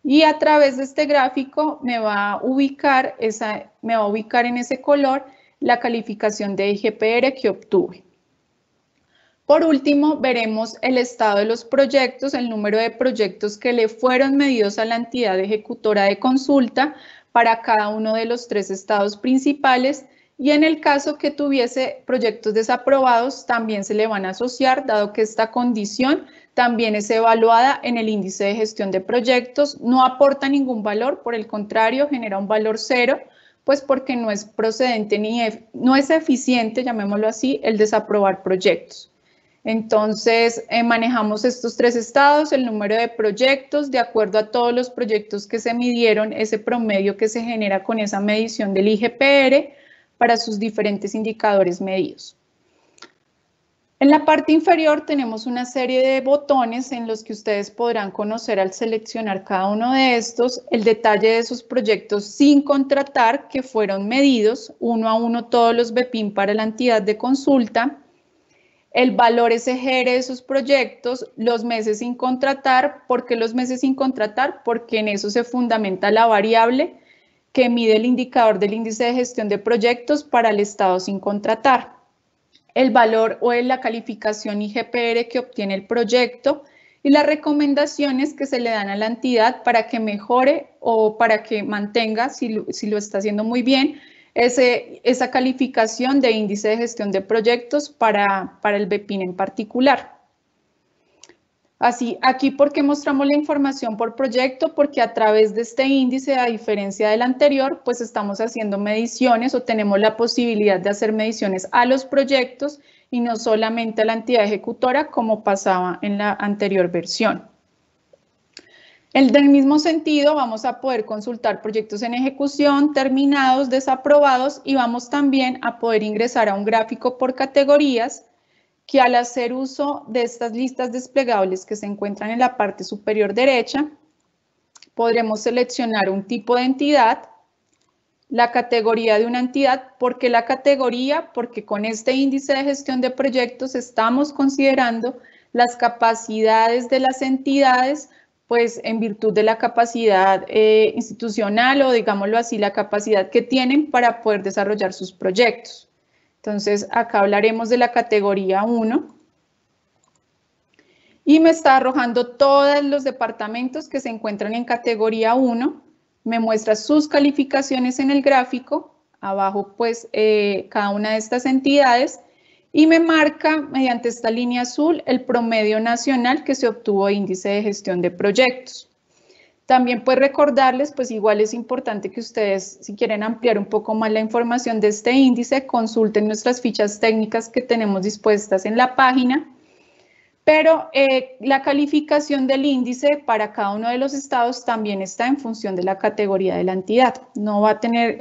Speaker 3: Y a través de este gráfico me va a ubicar en ese color la calificación de IGPR que obtuve. Por último, veremos el estado de los proyectos, el número de proyectos que le fueron medidos a la entidad ejecutora de consulta para cada uno de los 3 estados principales, y en el caso que tuviese proyectos desaprobados también se le van a asociar, dado que esta condición también es evaluada en el índice de gestión de proyectos, no aporta ningún valor, por el contrario genera un valor 0, pues porque no es procedente no es eficiente, llamémoslo así, el desaprobar proyectos. Entonces, manejamos estos 3 estados, el número de proyectos, de acuerdo a todos los proyectos que se midieron, ese promedio que se genera con esa medición del IGPR para sus diferentes indicadores medidos. En la parte inferior tenemos una serie de botones en los que ustedes podrán conocer al seleccionar cada uno de estos el detalle de sus proyectos sin contratar que fueron medidos uno a uno todos los BPIN para la entidad de consulta, el valor SGR de sus proyectos, los meses sin contratar. ¿Por qué los meses sin contratar? Porque en eso se fundamenta la variable que mide el indicador del índice de gestión de proyectos para el estado sin contratar. El valor o la calificación IGPR que obtiene el proyecto y las recomendaciones que se le dan a la entidad para que mejore o para que mantenga, si lo está haciendo muy bien, esa calificación de índice de gestión de proyectos para el BPIN en particular. Así, aquí, ¿por qué mostramos la información por proyecto? Porque a través de este índice, a diferencia del anterior, pues estamos haciendo mediciones o tenemos la posibilidad de hacer mediciones a los proyectos y no solamente a la entidad ejecutora como pasaba en la anterior versión. Del mismo sentido, vamos a poder consultar proyectos en ejecución, terminados, desaprobados y vamos también a poder ingresar a un gráfico por categorías que al hacer uso de estas listas desplegables que se encuentran en la parte superior derecha, podremos seleccionar un tipo de entidad, la categoría de una entidad. ¿Por qué la categoría? Porque con este índice de gestión de proyectos estamos considerando las capacidades de las entidades, pues en virtud de la capacidad institucional o digámoslo así, la capacidad que tienen para poder desarrollar sus proyectos. Entonces, acá hablaremos de la categoría 1 y me está arrojando todos los departamentos que se encuentran en categoría 1, me muestra sus calificaciones en el gráfico, abajo pues cada una de estas entidades y me marca mediante esta línea azul el promedio nacional que se obtuvo de índice de gestión de proyectos. También pues recordarles, pues igual es importante que ustedes, si quieren ampliar un poco más la información de este índice, consulten nuestras fichas técnicas que tenemos dispuestas en la página, pero la calificación del índice para cada uno de los estados también está en función de la categoría de la entidad. No va a tener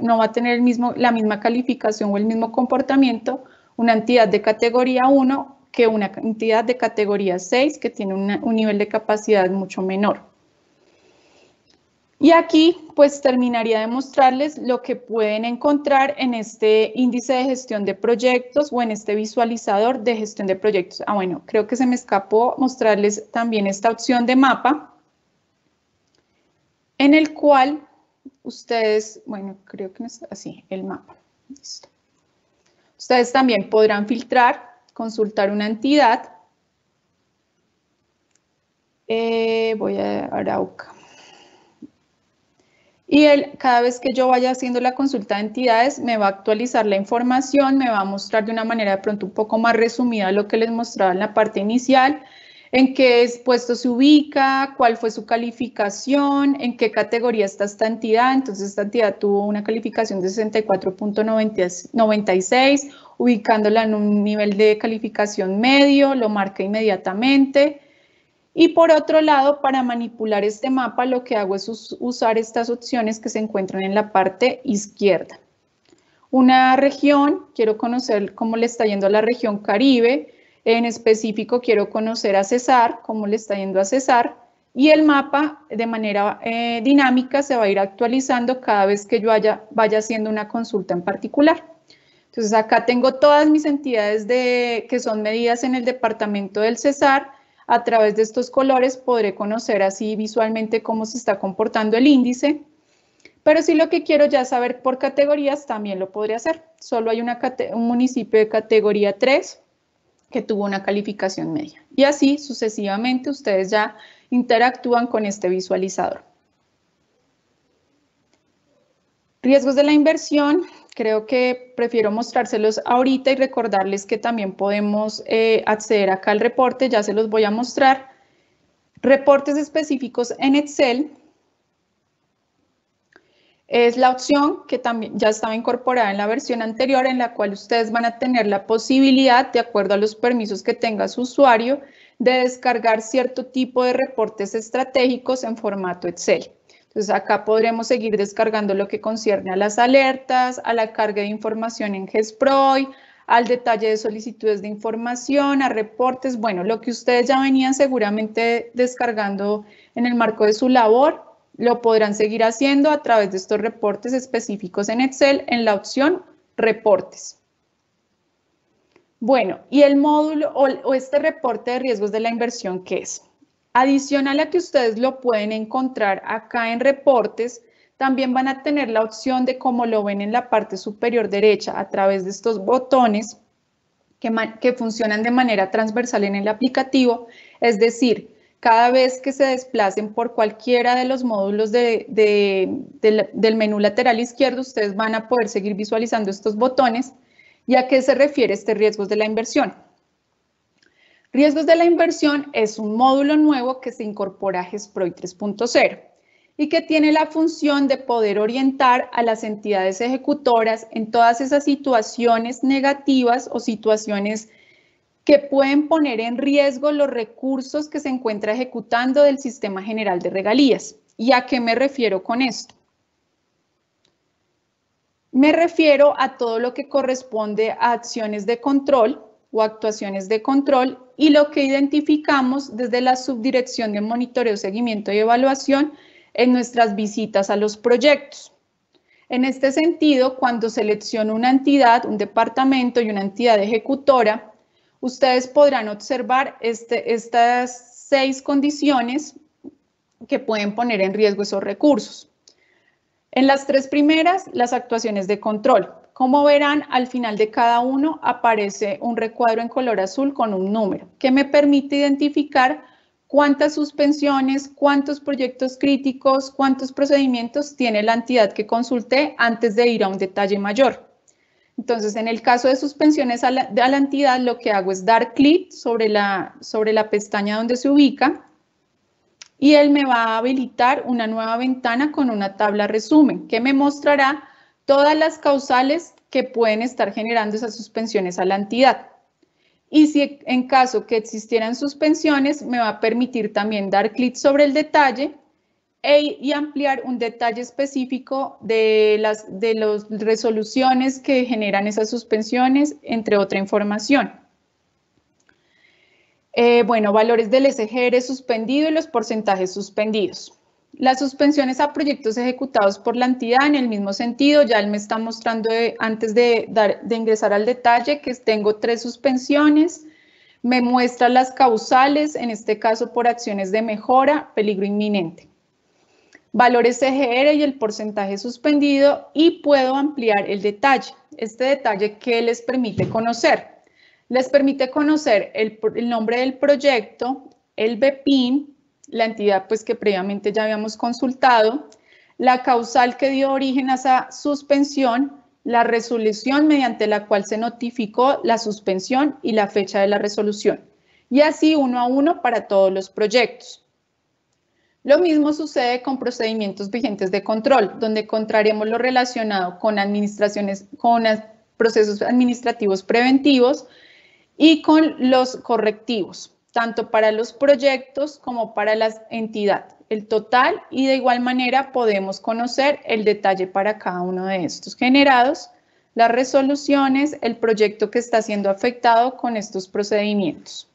Speaker 3: la misma calificación o el mismo comportamiento una entidad de categoría 1 que una entidad de categoría 6 que tiene un nivel de capacidad mucho menor. Y aquí pues terminaría de mostrarles lo que pueden encontrar en este índice de gestión de proyectos o en este visualizador de gestión de proyectos. Bueno, creo que se me escapó mostrarles también esta opción de mapa en el cual ustedes, bueno, creo que no está así, el mapa. Listo. Ustedes también podrán filtrar, consultar una entidad. Voy a Arauca. Y cada vez que yo vaya haciendo la consulta de entidades, me va a actualizar la información, me va a mostrar de una manera de pronto un poco más resumida lo que les mostraba en la parte inicial, en qué puesto se ubica, cuál fue su calificación, en qué categoría está esta entidad. Entonces, esta entidad tuvo una calificación de 64.96, ubicándola en un nivel de calificación medio, lo marca inmediatamente. Y por otro lado, para manipular este mapa, lo que hago es usar estas opciones que se encuentran en la parte izquierda. Una región, quiero conocer cómo le está yendo a la región Caribe, en específico quiero conocer a Cesar, cómo le está yendo a Cesar, y el mapa de manera dinámica se va a ir actualizando cada vez que yo vaya haciendo una consulta en particular. Entonces acá tengo todas mis entidades que son medidas en el departamento del Cesar. A través de estos colores podré conocer así visualmente cómo se está comportando el índice, pero si lo que quiero ya saber por categorías también lo podré hacer. Solo hay un municipio de categoría 3 que tuvo una calificación media y así sucesivamente ustedes ya interactúan con este visualizador. Riesgos de la inversión. Creo que prefiero mostrárselos ahorita y recordarles que también podemos acceder acá al reporte, ya se los voy a mostrar. Reportes específicos en Excel. Es la opción que también ya estaba incorporada en la versión anterior, en la cual ustedes van a tener la posibilidad, de acuerdo a los permisos que tenga su usuario, de descargar cierto tipo de reportes estratégicos en formato Excel. Entonces acá podremos seguir descargando lo que concierne a las alertas, a la carga de información en GESPROI, al detalle de solicitudes de información, a reportes, bueno, lo que ustedes ya venían seguramente descargando en el marco de su labor, lo podrán seguir haciendo a través de estos reportes específicos en Excel en la opción Reportes. Bueno, y el módulo o este reporte de riesgos de la inversión, ¿qué es? Adicional a que ustedes lo pueden encontrar acá en Reportes, también van a tener la opción de, como lo ven en la parte superior derecha, a través de estos botones que funcionan de manera transversal en el aplicativo, es decir, cada vez que se desplacen por cualquiera de los módulos del menú lateral izquierdo, ustedes van a poder seguir visualizando estos botones. ¿Y a qué se refiere este riesgos de la inversión? Riesgos de la inversión es un módulo nuevo que se incorpora a GESPROI 3.0 y que tiene la función de poder orientar a las entidades ejecutoras en todas esas situaciones negativas o situaciones que pueden poner en riesgo los recursos que se encuentra ejecutando del Sistema General de Regalías. ¿Y a qué me refiero con esto? Me refiero a todo lo que corresponde a acciones de control o actuaciones de control y lo que identificamos desde la Subdirección de Monitoreo, Seguimiento y Evaluación en nuestras visitas a los proyectos. En este sentido, cuando selecciono una entidad, un departamento y una entidad ejecutora, ustedes podrán observar estas 6 condiciones que pueden poner en riesgo esos recursos. En las 3 primeras, las actuaciones de control. Como verán, al final de cada uno aparece un recuadro en color azul con un número que me permite identificar cuántas suspensiones, cuántos proyectos críticos, cuántos procedimientos tiene la entidad que consulté antes de ir a un detalle mayor. Entonces, en el caso de suspensiones a la entidad, lo que hago es dar clic sobre la pestaña donde se ubica y él me va a habilitar una nueva ventana con una tabla resumen que me mostrará todas las causales que pueden estar generando esas suspensiones a la entidad. Y si en caso que existieran suspensiones, me va a permitir también dar clic sobre el detalle y ampliar un detalle específico de las resoluciones que generan esas suspensiones, entre otra información. Bueno, valores del SGR suspendido y los porcentajes suspendidos. Las suspensiones a proyectos ejecutados por la entidad en el mismo sentido, ya él me está mostrando antes de ingresar al detalle que tengo 3 suspensiones, me muestra las causales, en este caso por acciones de mejora, peligro inminente. Valores CGR y el porcentaje suspendido y puedo ampliar el detalle. Este detalle que les permite conocer. Les permite conocer el nombre del proyecto, el BPIN, la entidad pues que previamente ya habíamos consultado, la causal que dio origen a esa suspensión, la resolución mediante la cual se notificó la suspensión y la fecha de la resolución. Y así uno a uno para todos los proyectos. Lo mismo sucede con procedimientos vigentes de control, donde encontraremos lo relacionado con procesos administrativos preventivos y con los correctivos, tanto para los proyectos como para la entidad, el total, y de igual manera podemos conocer el detalle para cada uno de estos generados, las resoluciones, el proyecto que está siendo afectado con estos procedimientos.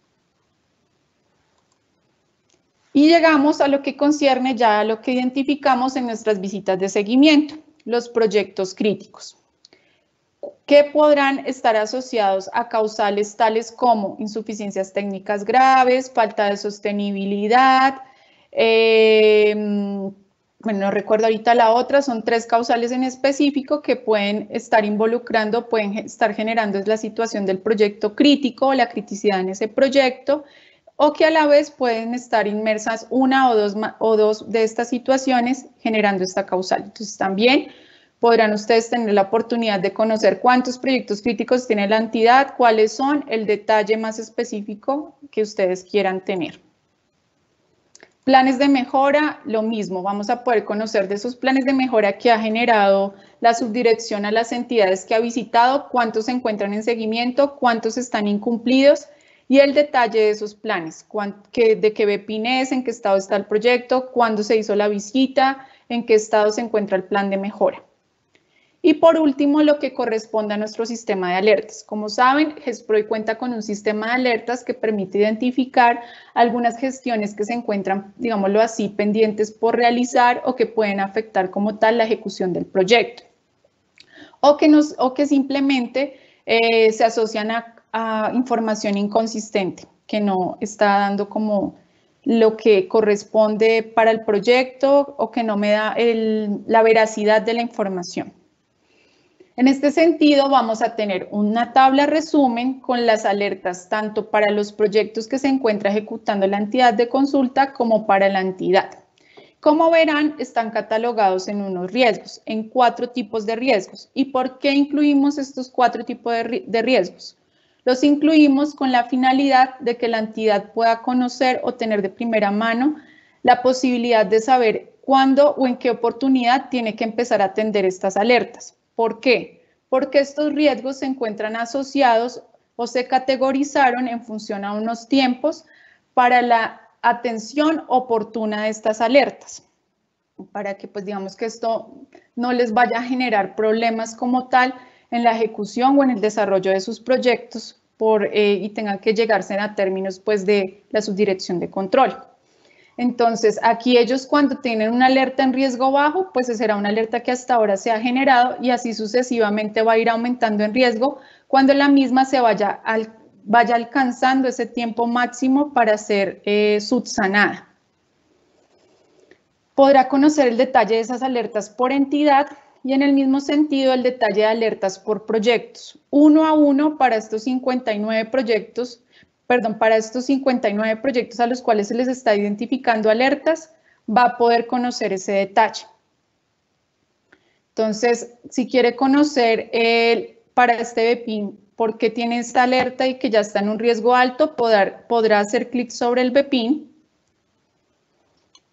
Speaker 3: Y llegamos a lo que concierne ya a lo que identificamos en nuestras visitas de seguimiento, los proyectos críticos, que podrán estar asociados a causales tales como insuficiencias técnicas graves, falta de sostenibilidad, bueno, no recuerdo ahorita la otra, son 3 causales en específico que pueden estar involucrando, pueden estar generando la situación del proyecto crítico o la criticidad en ese proyecto, o que a la vez pueden estar inmersas una o dos de estas situaciones generando esta causal. Entonces también podrán ustedes tener la oportunidad de conocer cuántos proyectos críticos tiene la entidad, cuáles son, el detalle más específico que ustedes quieran tener. Planes de mejora, lo mismo, vamos a poder conocer de esos planes de mejora que ha generado la subdirección a las entidades que ha visitado, cuántos se encuentran en seguimiento, cuántos están incumplidos y el detalle de esos planes, de qué BPIN es, en qué estado está el proyecto, cuándo se hizo la visita, en qué estado se encuentra el plan de mejora. Y por último, lo que corresponde a nuestro sistema de alertas. Como saben, GESPROI cuenta con un sistema de alertas que permite identificar algunas gestiones que se encuentran, digámoslo así, pendientes por realizar o que pueden afectar como tal la ejecución del proyecto. O que simplemente se asocian a información inconsistente, que no está dando como lo que corresponde para el proyecto o que no me da la veracidad de la información. En este sentido, vamos a tener una tabla resumen con las alertas tanto para los proyectos que se encuentra ejecutando la entidad de consulta como para la entidad. Como verán, están catalogados en unos riesgos, en 4 tipos de riesgos. ¿Y por qué incluimos estos 4 tipos de riesgos? Los incluimos con la finalidad de que la entidad pueda conocer o tener de primera mano la posibilidad de saber cuándo o en qué oportunidad tiene que empezar a atender estas alertas. ¿Por qué? Porque estos riesgos se encuentran asociados o se categorizaron en función a unos tiempos para la atención oportuna de estas alertas, para que pues digamos que esto no les vaya a generar problemas como tal en la ejecución o en el desarrollo de sus proyectos y tengan que llegarse a términos pues de la subdirección de control. Entonces, aquí ellos cuando tienen una alerta en riesgo bajo, pues será una alerta que hasta ahora se ha generado y así sucesivamente va a ir aumentando en riesgo cuando la misma se vaya alcanzando ese tiempo máximo para ser subsanada. Podrá conocer el detalle de esas alertas por entidad y en el mismo sentido el detalle de alertas por proyectos. Uno a uno para estos 59 proyectos a los cuales se les está identificando alertas, va a poder conocer ese detalle. Entonces, si quiere conocer para este BPIN por qué tiene esta alerta y que ya está en un riesgo alto, podrá hacer clic sobre el BPIN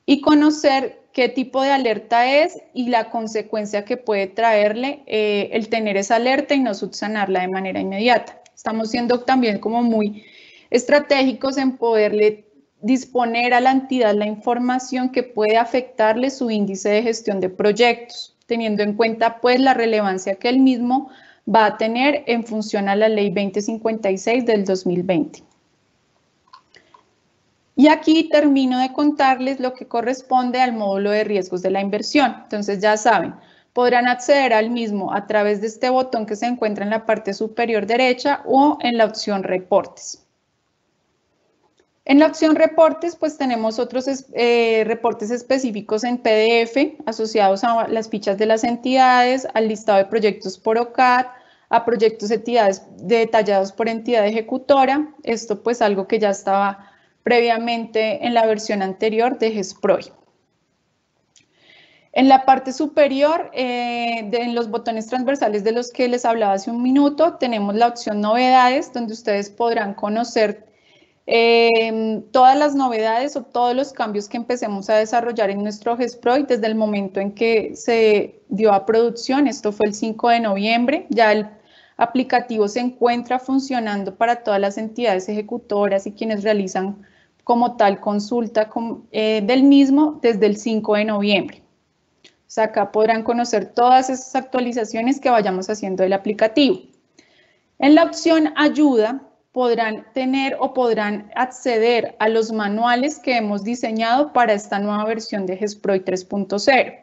Speaker 3: y conocer qué tipo de alerta es y la consecuencia que puede traerle el tener esa alerta y no subsanarla de manera inmediata. Estamos siendo también como muy estratégicos en poderle disponer a la entidad la información que puede afectarle su índice de gestión de proyectos, teniendo en cuenta pues la relevancia que el mismo va a tener en función a la Ley 2056 del 2020. Y aquí termino de contarles lo que corresponde al módulo de riesgos de la inversión. Entonces ya saben, podrán acceder al mismo a través de este botón que se encuentra en la parte superior derecha o en la opción reportes. En la opción reportes, pues tenemos otros reportes específicos en PDF asociados a las fichas de las entidades, al listado de proyectos por OCAD, a proyectos entidades detallados por entidad ejecutora. Esto pues algo que ya estaba previamente en la versión anterior de GESPROI. En la parte superior, en los botones transversales de los que les hablaba hace un minuto, tenemos la opción novedades, donde ustedes podrán conocer todas las novedades o todos los cambios que empecemos a desarrollar en nuestro GESPROI desde el momento en que se dio a producción. Esto fue el 5 de noviembre. Ya el aplicativo se encuentra funcionando para todas las entidades ejecutoras y quienes realizan como tal consulta del mismo desde el 5 de noviembre. O sea, acá podrán conocer todas esas actualizaciones que vayamos haciendo del aplicativo. En la opción ayuda, podrán tener o podrán acceder a los manuales que hemos diseñado para esta nueva versión de GESPROI 3.0.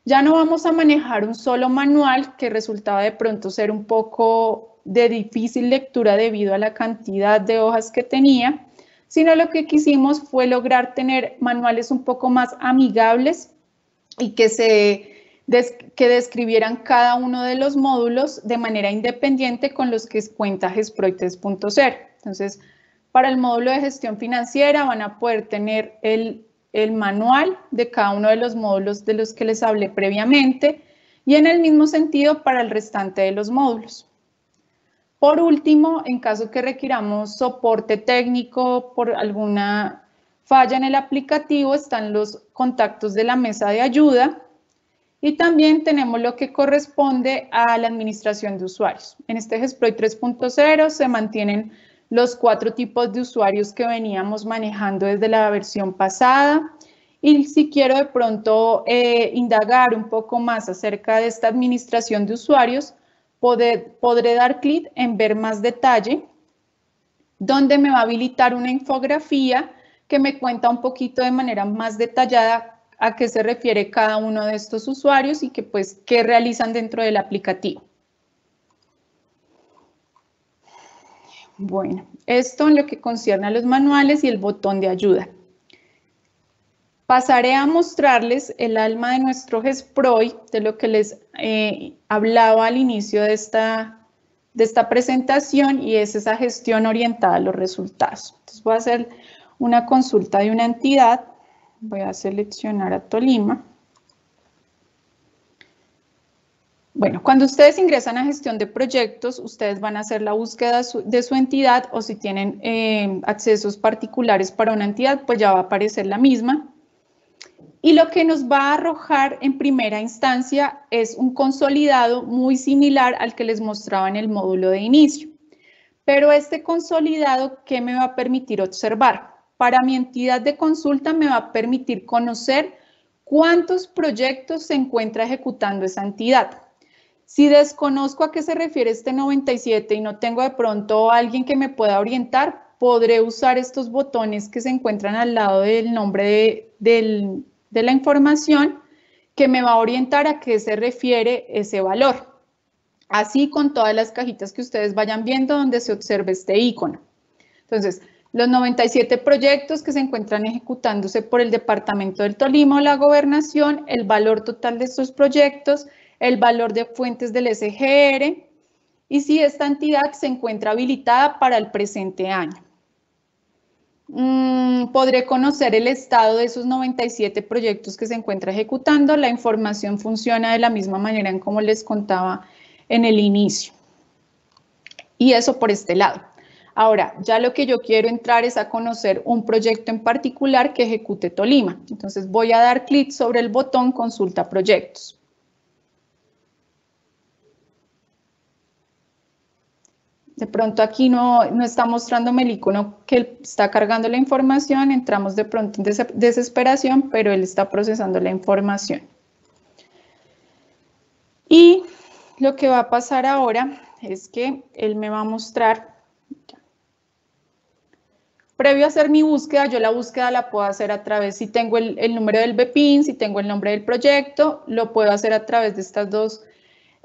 Speaker 3: Ya no vamos a manejar un solo manual que resultaba de pronto ser un poco de difícil lectura debido a la cantidad de hojas que tenía, sino lo que quisimos fue lograr tener manuales un poco más amigables y que describieran cada uno de los módulos de manera independiente con los que cuenta GESPROI 3.0. Entonces, para el módulo de gestión financiera van a poder tener el manual de cada uno de los módulos de los que les hablé previamente y en el mismo sentido para el restante de los módulos. Por último, en caso que requiramos soporte técnico por alguna falla en el aplicativo, están los contactos de la mesa de ayuda. Y también tenemos lo que corresponde a la administración de usuarios. En este GESPROI 3.0 se mantienen los 4 tipos de usuarios que veníamos manejando desde la versión pasada Y si quiero de pronto indagar un poco más acerca de esta administración de usuarios, podré dar clic en ver más detalle, donde me va a habilitar una infografía que me cuenta un poquito de manera más detallada a qué se refiere cada uno de estos usuarios y qué realizan dentro del aplicativo. Bueno, esto en lo que concierne a los manuales y el botón de ayuda. Pasaré a mostrarles el alma de nuestro GESPROI, de lo que les hablaba al inicio de esta presentación, y es esa gestión orientada a los resultados. Entonces voy a hacer una consulta de una entidad, voy a seleccionar a Tolima. Bueno, cuando ustedes ingresan a gestión de proyectos, ustedes van a hacer la búsqueda de su entidad, o si tienen accesos particulares para una entidad, pues ya va a aparecer la misma. Y lo que nos va a arrojar en primera instancia es un consolidado muy similar al que les mostraba en el módulo de inicio. Pero este consolidado, ¿qué me va a permitir observar? Para mi entidad de consulta me va a permitir conocer cuántos proyectos se encuentra ejecutando esa entidad. Si desconozco a qué se refiere este 97 y no tengo de pronto a alguien que me pueda orientar, podré usar estos botones que se encuentran al lado del nombre de la información, que me va a orientar a qué se refiere ese valor. Así con todas las cajitas que ustedes vayan viendo donde se observe este icono. Entonces, los 97 proyectos que se encuentran ejecutándose por el Departamento del Tolima o la Gobernación, el valor total de estos proyectos, el valor de fuentes del SGR y si esta entidad se encuentra habilitada para el presente año. Podré conocer el estado de esos 97 proyectos que se encuentra ejecutando. La información funciona de la misma manera en como les contaba en el inicio. Y eso por este lado. Ahora, ya lo que yo quiero entrar es a conocer un proyecto en particular que ejecute Tolima. Entonces voy a dar clic sobre el botón Consulta Proyectos. De pronto aquí no está mostrándome el icono que está cargando la información, entramos de pronto en desesperación, pero él está procesando la información. Y lo que va a pasar ahora es que él me va a mostrar, previo a hacer mi búsqueda, yo la búsqueda la puedo hacer a través, si tengo el número del BPIN, si tengo el nombre del proyecto, lo puedo hacer a través de estas dos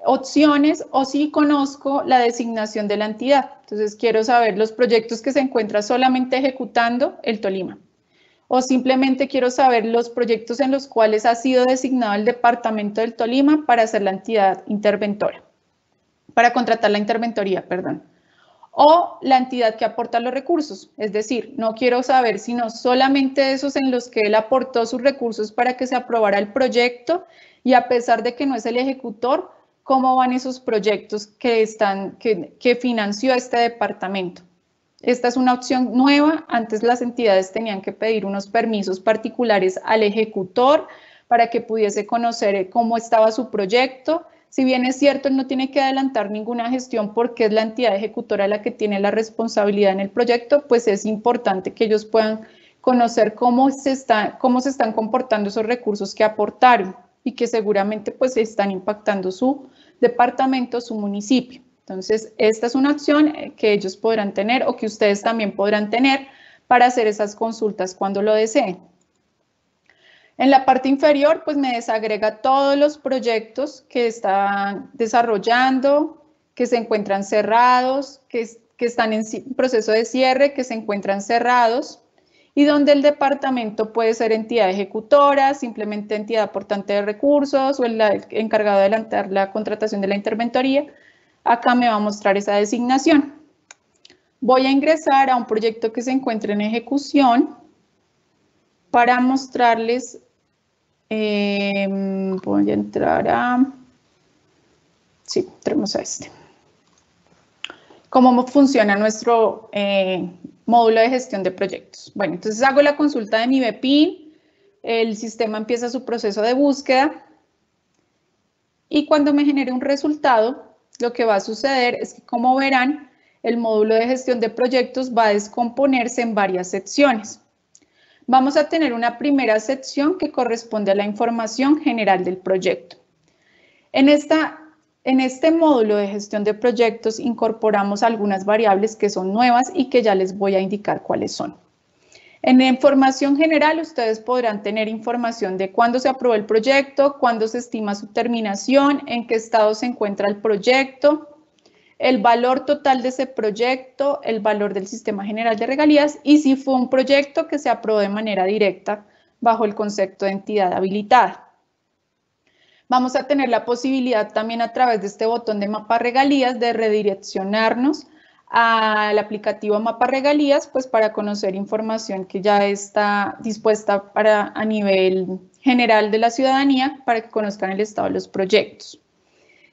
Speaker 3: opciones, o si conozco la designación de la entidad. Entonces quiero saber los proyectos que se encuentra solamente ejecutando el Tolima, o simplemente quiero saber los proyectos en los cuales ha sido designado el Departamento del Tolima para ser la entidad interventora, para contratar la interventoría, perdón, o la entidad que aporta los recursos. Es decir, no quiero saber sino solamente esos en los que él aportó sus recursos para que se aprobara el proyecto, y a pesar de que no es el ejecutor, cómo van esos proyectos que financió este departamento. Esta es una opción nueva. Antes las entidades tenían que pedir unos permisos particulares al ejecutor para que pudiese conocer cómo estaba su proyecto. Si bien es cierto, él no tiene que adelantar ninguna gestión porque es la entidad ejecutora la que tiene la responsabilidad en el proyecto, pues es importante que ellos puedan conocer cómo se están comportando esos recursos que aportaron y que seguramente pues están impactando su departamento, su municipio. Entonces, esta es una opción que ellos podrán tener o que ustedes también podrán tener para hacer esas consultas cuando lo deseen. En la parte inferior, pues me desagrega todos los proyectos que están desarrollando, que se encuentran cerrados, que están en proceso de cierre, que se encuentran cerrados, y donde el departamento puede ser entidad ejecutora, simplemente entidad aportante de recursos o el encargado de adelantar la contratación de la interventoría. Acá me va a mostrar esa designación. Voy a ingresar a un proyecto que se encuentra en ejecución para mostrarles, voy a entrar a, sí, entremos a este. Cómo funciona nuestro módulo de gestión de proyectos. Bueno, entonces hago la consulta de mi BPIN, el sistema empieza su proceso de búsqueda y cuando me genere un resultado, lo que va a suceder es que, como verán, el módulo de gestión de proyectos va a descomponerse en varias secciones. Vamos a tener una primera sección que corresponde a la información general del proyecto. En este módulo de gestión de proyectos incorporamos algunas variables que son nuevas y que ya les voy a indicar cuáles son. En la información general ustedes podrán tener información de cuándo se aprobó el proyecto, cuándo se estima su terminación, en qué estado se encuentra el proyecto, el valor total de ese proyecto, el valor del sistema general de regalías y si fue un proyecto que se aprobó de manera directa bajo el concepto de entidad habilitada. Vamos a tener la posibilidad también a través de este botón de mapa regalías de redireccionarnos al aplicativo Mapa Regalías, pues para conocer información que ya está dispuesta a nivel general de la ciudadanía para que conozcan el estado de los proyectos.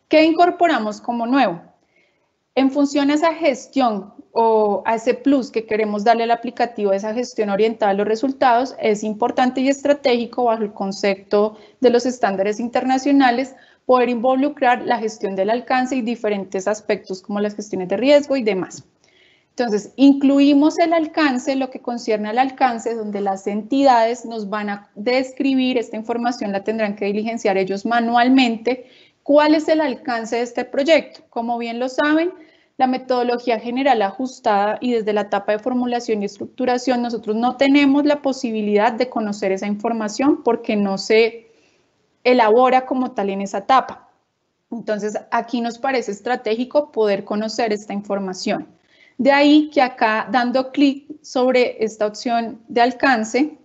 Speaker 3: ¿Qué incorporamos como nuevo? En función a esa gestión o a ese plus que queremos darle al aplicativo, esa gestión orientada a los resultados, es importante y estratégico bajo el concepto de los estándares internacionales poder involucrar la gestión del alcance y diferentes aspectos como las gestiones de riesgo y demás. Entonces, incluimos el alcance, lo que concierne al alcance, donde las entidades nos van a describir, esta información la tendrán que diligenciar ellos manualmente, cuál es el alcance de este proyecto. Como bien lo saben, la metodología general ajustada y desde la etapa de formulación y estructuración, nosotros no tenemos la posibilidad de conocer esa información porque no se elabora como tal en esa etapa. Entonces, aquí nos parece estratégico poder conocer esta información. De ahí que acá, dando clic sobre esta opción de alcance,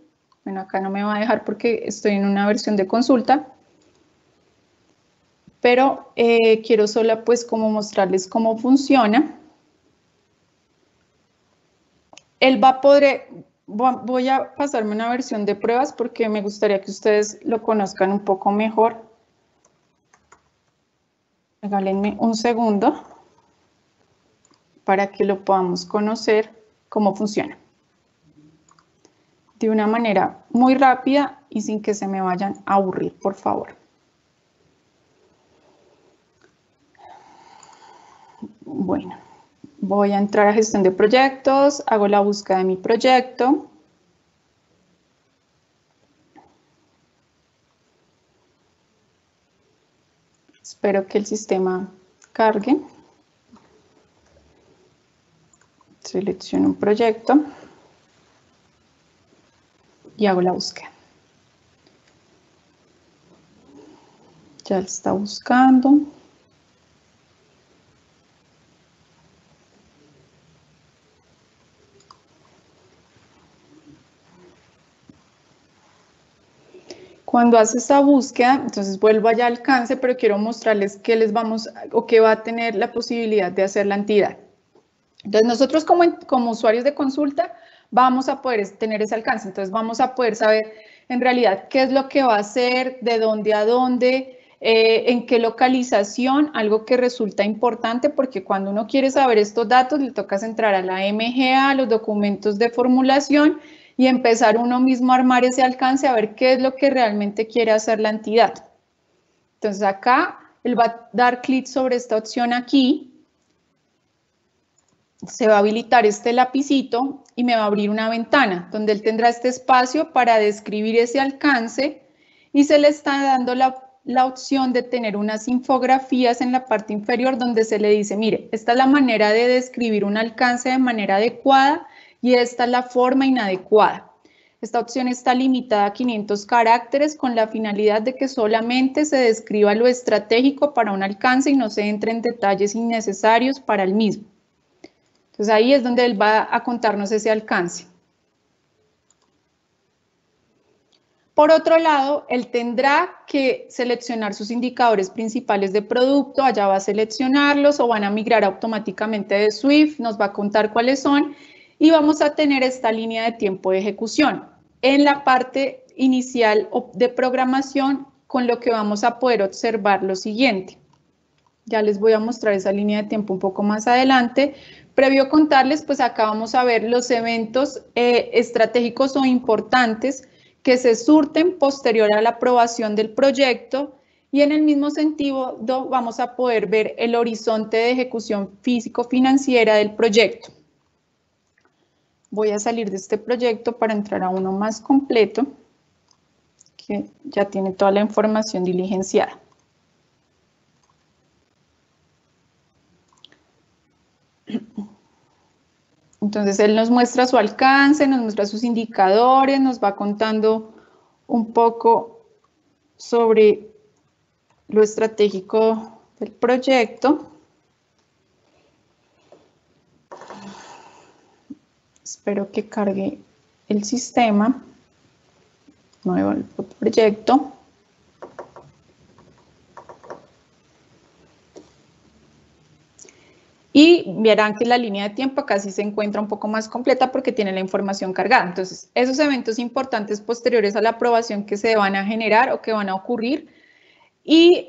Speaker 3: bueno, acá no me va a dejar porque estoy en una versión de consulta, pero quiero solo pues como mostrarles cómo funciona. Él va a poder, voy a pasarme una versión de pruebas porque me gustaría que ustedes lo conozcan un poco mejor. Regálenme un segundo para que lo podamos conocer cómo funciona. De una manera muy rápida y sin que se me vayan a aburrir, por favor. Bueno, voy a entrar a gestión de proyectos, hago la búsqueda de mi proyecto. Espero que el sistema cargue. Selecciono un proyecto y hago la búsqueda. Ya está buscando. Cuando hace esa búsqueda, entonces vuelvo allá al alcance, pero quiero mostrarles qué les vamos o qué va a tener la posibilidad de hacer la entidad. Entonces nosotros como usuarios de consulta vamos a poder tener ese alcance. Entonces vamos a poder saber en realidad qué es lo que va a hacer, de dónde a dónde, en qué localización, algo que resulta importante porque cuando uno quiere saber estos datos le toca entrar a la MGA, a los documentos de formulación y empezar uno mismo a armar ese alcance a ver qué es lo que realmente quiere hacer la entidad. Entonces acá él va a dar clic sobre esta opción aquí, se va a habilitar este lapicito y me va a abrir una ventana donde él tendrá este espacio para describir ese alcance y se le está dando la opción de tener unas infografías en la parte inferior donde se le dice, mire, esta es la manera de describir un alcance de manera adecuada y esta es la forma inadecuada. Esta opción está limitada a 500 caracteres con la finalidad de que solamente se describa lo estratégico para un alcance y no se entre en detalles innecesarios para el mismo. Entonces ahí es donde él va a contarnos ese alcance. Por otro lado, él tendrá que seleccionar sus indicadores principales de producto, allá va a seleccionarlos o van a migrar automáticamente de Swift, nos va a contar cuáles son y vamos a tener esta línea de tiempo de ejecución. En la parte inicial de programación, con lo que vamos a poder observar lo siguiente. Ya les voy a mostrar esa línea de tiempo un poco más adelante. Previo contarles, pues acá vamos a ver los eventos estratégicos o importantes que se surten posterior a la aprobación del proyecto y en el mismo sentido vamos a poder ver el horizonte de ejecución físico-financiera del proyecto. voy a salir de este proyecto para entrar a uno más completo, que ya tiene toda la información diligenciada. Entonces, él nos muestra su alcance, nos muestra sus indicadores, nos va contando un poco sobre lo estratégico del proyecto. Espero que cargue el sistema. Nuevo proyecto. Y verán que la línea de tiempo acá sí se encuentra un poco más completa porque tiene la información cargada. Entonces, esos eventos importantes posteriores a la aprobación que se van a generar o que van a ocurrir y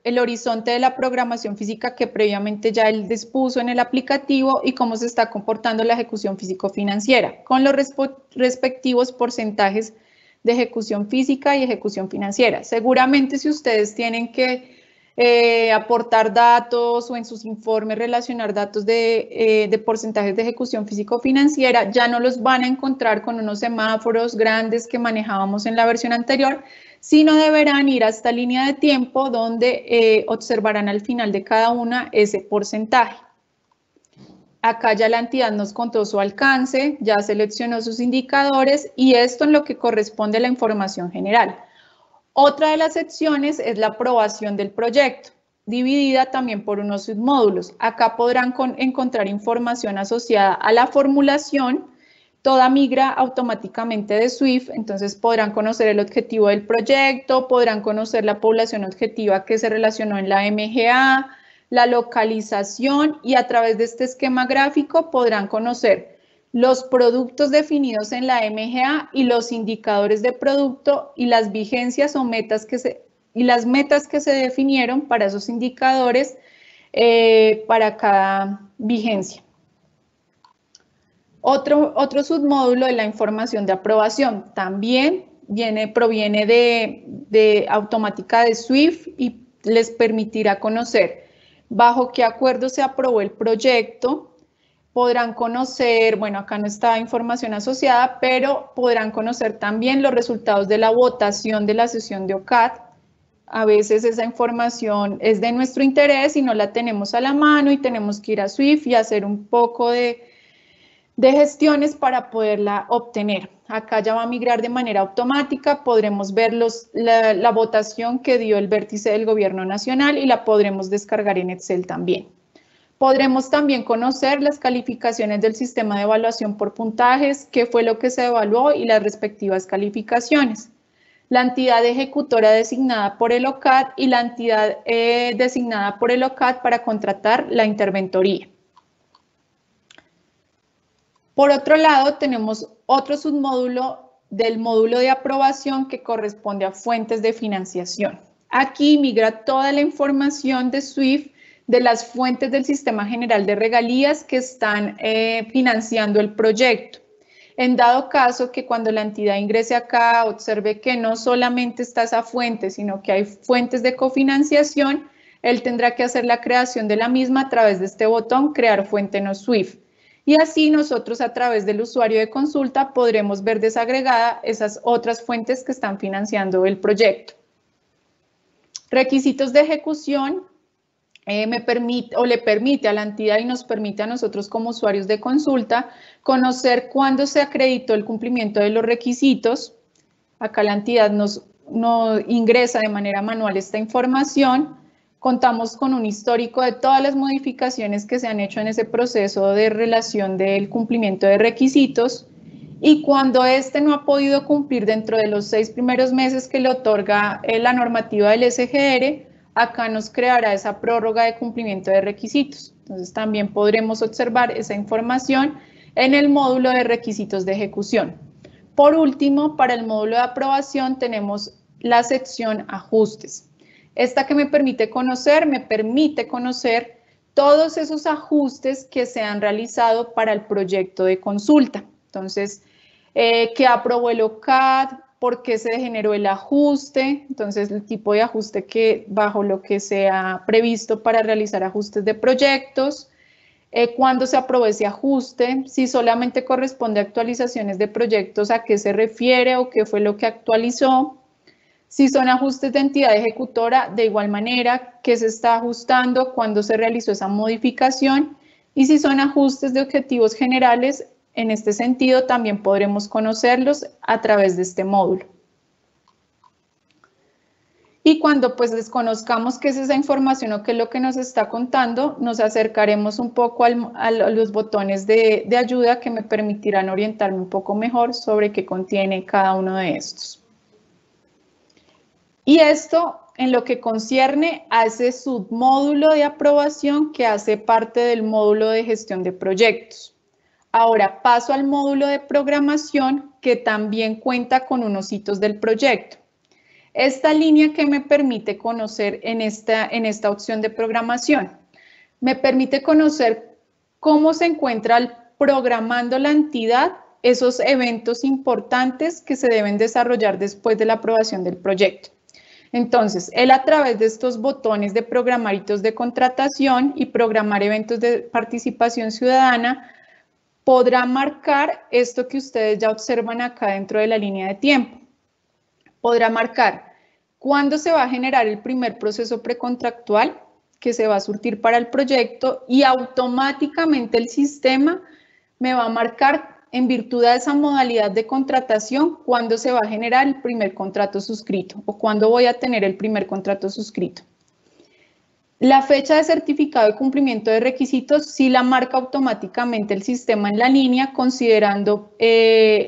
Speaker 3: el horizonte de la programación física que previamente ya él dispuso en el aplicativo y cómo se está comportando la ejecución físico-financiera con los respectivos porcentajes de ejecución física y ejecución financiera. Seguramente si ustedes tienen que aportar datos o en sus informes relacionar datos de porcentajes de ejecución físico-financiera, ya no los van a encontrar con unos semáforos grandes que manejábamos en la versión anterior, sino deberán ir a esta línea de tiempo donde observarán al final de cada una ese porcentaje. Acá ya la entidad nos contó su alcance, ya seleccionó sus indicadores y esto en lo que corresponde a la información general. Otra de las secciones es la aprobación del proyecto, dividida también por unos submódulos. Acá podrán encontrar información asociada a la formulación, toda migra automáticamente de SWIFT, entonces podrán conocer el objetivo del proyecto, podrán conocer la población objetiva que se relacionó en la MGA, la localización y a través de este esquema gráfico podrán conocer los productos definidos en la MGA y los indicadores de producto y las vigencias o metas que se definieron para esos indicadores para cada vigencia. Otro submódulo de la información de aprobación también proviene de automática de SWIFT y les permitirá conocer bajo qué acuerdo se aprobó el proyecto. Podrán conocer, bueno, acá no está información asociada, pero podrán conocer también los resultados de la votación de la sesión de OCAD. A veces esa información es de nuestro interés y no la tenemos a la mano y tenemos que ir a SWIFT y hacer un poco de gestiones para poderla obtener. Acá ya va a migrar de manera automática, podremos ver la votación que dio el vértice del Gobierno Nacional y la podremos descargar en Excel también. Podremos también conocer las calificaciones del sistema de evaluación por puntajes, qué fue lo que se evaluó y las respectivas calificaciones. La entidad ejecutora designada por el OCAD y la entidad designada por el OCAD para contratar la interventoría. Por otro lado, tenemos otro submódulo del módulo de aprobación que corresponde a fuentes de financiación. Aquí migra toda la información de SWIFT de las fuentes del Sistema General de Regalías que están financiando el proyecto. En dado caso que cuando la entidad ingrese acá observe que no solamente está esa fuente, sino que hay fuentes de cofinanciación, él tendrá que hacer la creación de la misma a través de este botón, crear fuente no SWIFT. Y así nosotros a través del usuario de consulta podremos ver desagregada esas otras fuentes que están financiando el proyecto. Requisitos de ejecución. Le permite a la entidad y nos permite a nosotros como usuarios de consulta conocer cuándo se acreditó el cumplimiento de los requisitos. Acá la entidad nos ingresa de manera manual esta información. Contamos con un histórico de todas las modificaciones que se han hecho en ese proceso de relación del cumplimiento de requisitos. Y cuando este no ha podido cumplir dentro de los 6 primeros meses que le otorga la normativa del SGR, acá nos creará esa prórroga de cumplimiento de requisitos. Entonces también podremos observar esa información en el módulo de requisitos de ejecución. Por último, para el módulo de aprobación tenemos la sección ajustes. Esta que me permite conocer todos esos ajustes que se han realizado para el proyecto de consulta. Entonces, ¿qué aprobó el OCAD? ¿Por qué se generó el ajuste? Entonces, el tipo de ajuste que bajo lo que se ha previsto para realizar ajustes de proyectos. cuándo se aprobó ese ajuste, si solamente corresponde a actualizaciones de proyectos, a qué se refiere o qué fue lo que actualizó, si son ajustes de entidad ejecutora, de igual manera, qué se está ajustando, cuándo se realizó esa modificación, y si son ajustes de objetivos generales, en este sentido también podremos conocerlos a través de este módulo. Y cuando pues desconozcamos qué es esa información o qué es lo que nos está contando, nos acercaremos un poco a los botones de ayuda que me permitirán orientarme un poco mejor sobre qué contiene cada uno de estos. Y esto en lo que concierne a ese submódulo de aprobación que hace parte del módulo de gestión de proyectos. Ahora paso al módulo de programación que también cuenta con unos hitos del proyecto. Esta línea que me permite conocer en esta opción de programación, me permite conocer cómo se encuentra programando la entidad esos eventos importantes que se deben desarrollar después de la aprobación del proyecto. Entonces, él a través de estos botones de programar hitos de contratación y programar eventos de participación ciudadana, podrá marcar esto que ustedes ya observan acá dentro de la línea de tiempo. Podrá marcar cuándo se va a generar el primer proceso precontractual que se va a surtir para el proyecto y automáticamente el sistema me va a marcar en virtud de esa modalidad de contratación cuándo se va a generar el primer contrato suscrito o cuándo voy a tener el primer contrato suscrito. La fecha de certificado de cumplimiento de requisitos sí la marca automáticamente el sistema en la línea, considerando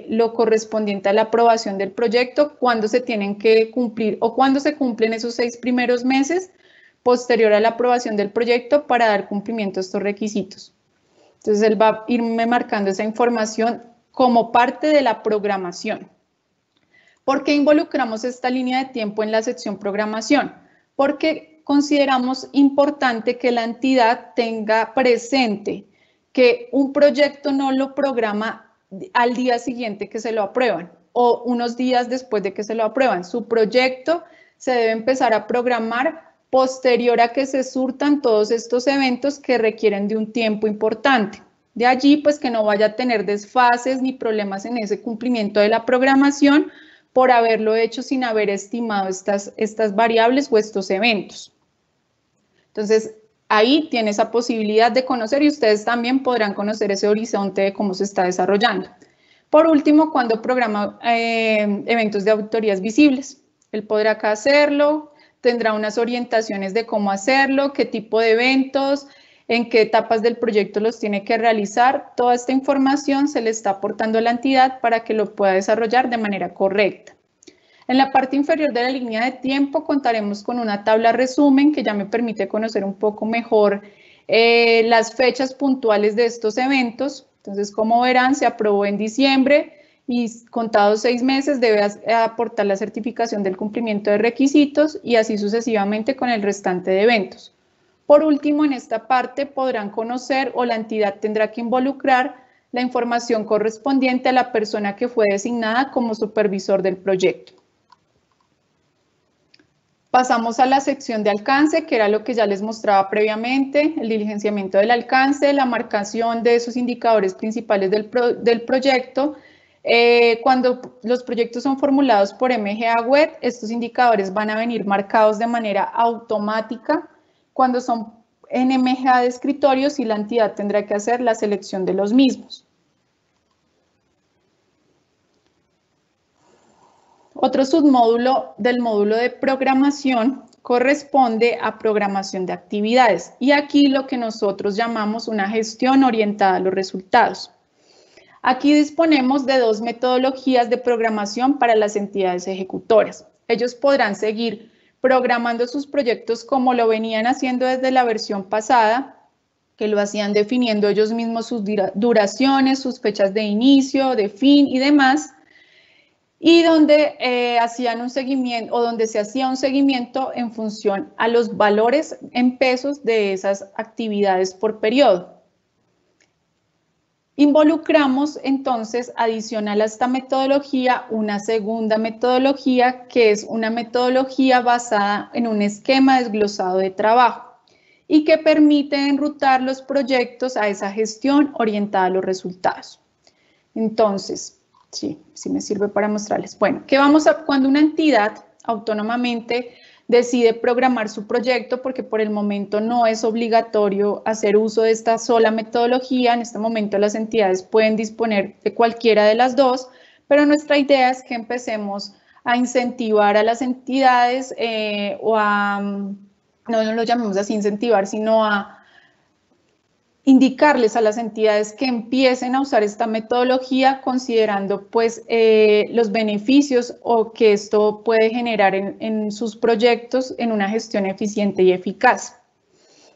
Speaker 3: lo correspondiente a la aprobación del proyecto, cuándo se tienen que cumplir o cuándo se cumplen esos 6 primeros meses posterior a la aprobación del proyecto para dar cumplimiento a estos requisitos. Entonces, él va a irme marcando esa información como parte de la programación. ¿Por qué involucramos esta línea de tiempo en la sección programación? Porque consideramos importante que la entidad tenga presente que un proyecto no lo programa al día siguiente que se lo aprueban o unos días después de que se lo aprueban. Su proyecto se debe empezar a programar posterior a que se surtan todos estos eventos que requieren de un tiempo importante. De allí, pues que no vaya a tener desfases ni problemas en ese cumplimiento de la programación por haberlo hecho sin haber estimado estas variables o estos eventos. Entonces, ahí tiene esa posibilidad de conocer y ustedes también podrán conocer ese horizonte de cómo se está desarrollando. Por último, cuando programa eventos de auditorías visibles, él podrá acá hacerlo, tendrá unas orientaciones de cómo hacerlo, qué tipo de eventos, en qué etapas del proyecto los tiene que realizar. Toda esta información se le está aportando a la entidad para que lo pueda desarrollar de manera correcta. En la parte inferior de la línea de tiempo contaremos con una tabla resumen que ya me permite conocer un poco mejor las fechas puntuales de estos eventos. Entonces, como verán, se aprobó en diciembre y contados 6 meses debe aportar la certificación del cumplimiento de requisitos y así sucesivamente con el restante de eventos. Por último, en esta parte podrán conocer o la entidad tendrá que involucrar la información correspondiente a la persona que fue designada como supervisor del proyecto. Pasamos a la sección de alcance, que era lo que ya les mostraba previamente, el diligenciamiento del alcance, la marcación de esos indicadores principales del proyecto. Cuando los proyectos son formulados por MGA Web, estos indicadores van a venir marcados de manera automática. Cuando son en MGA de escritorio, sí la entidad tendrá que hacer la selección de los mismos. Otro submódulo del módulo de programación corresponde a programación de actividades y aquí lo que nosotros llamamos una gestión orientada a los resultados. Aquí disponemos de 2 metodologías de programación para las entidades ejecutoras. Ellos podrán seguir programando sus proyectos como lo venían haciendo desde la versión pasada, que lo hacían definiendo ellos mismos sus duraciones, sus fechas de inicio, de fin y demás, y donde hacían un seguimiento o donde se hacía un seguimiento en función a los valores en pesos de esas actividades por periodo. Involucramos entonces, adicional a esta metodología, una segunda metodología que es una metodología basada en un esquema desglosado de trabajo y que permite enrutar los proyectos a esa gestión orientada a los resultados. Entonces, sí me sirve para mostrarles. Bueno, cuando una entidad autónomamente decide programar su proyecto, porque por el momento no es obligatorio hacer uso de esta sola metodología, en este momento las entidades pueden disponer de cualquiera de las dos, pero nuestra idea es que empecemos a incentivar a las entidades no lo llamemos así incentivar, sino a indicarles a las entidades que empiecen a usar esta metodología considerando pues los beneficios o que esto puede generar en sus proyectos en una gestión eficiente y eficaz.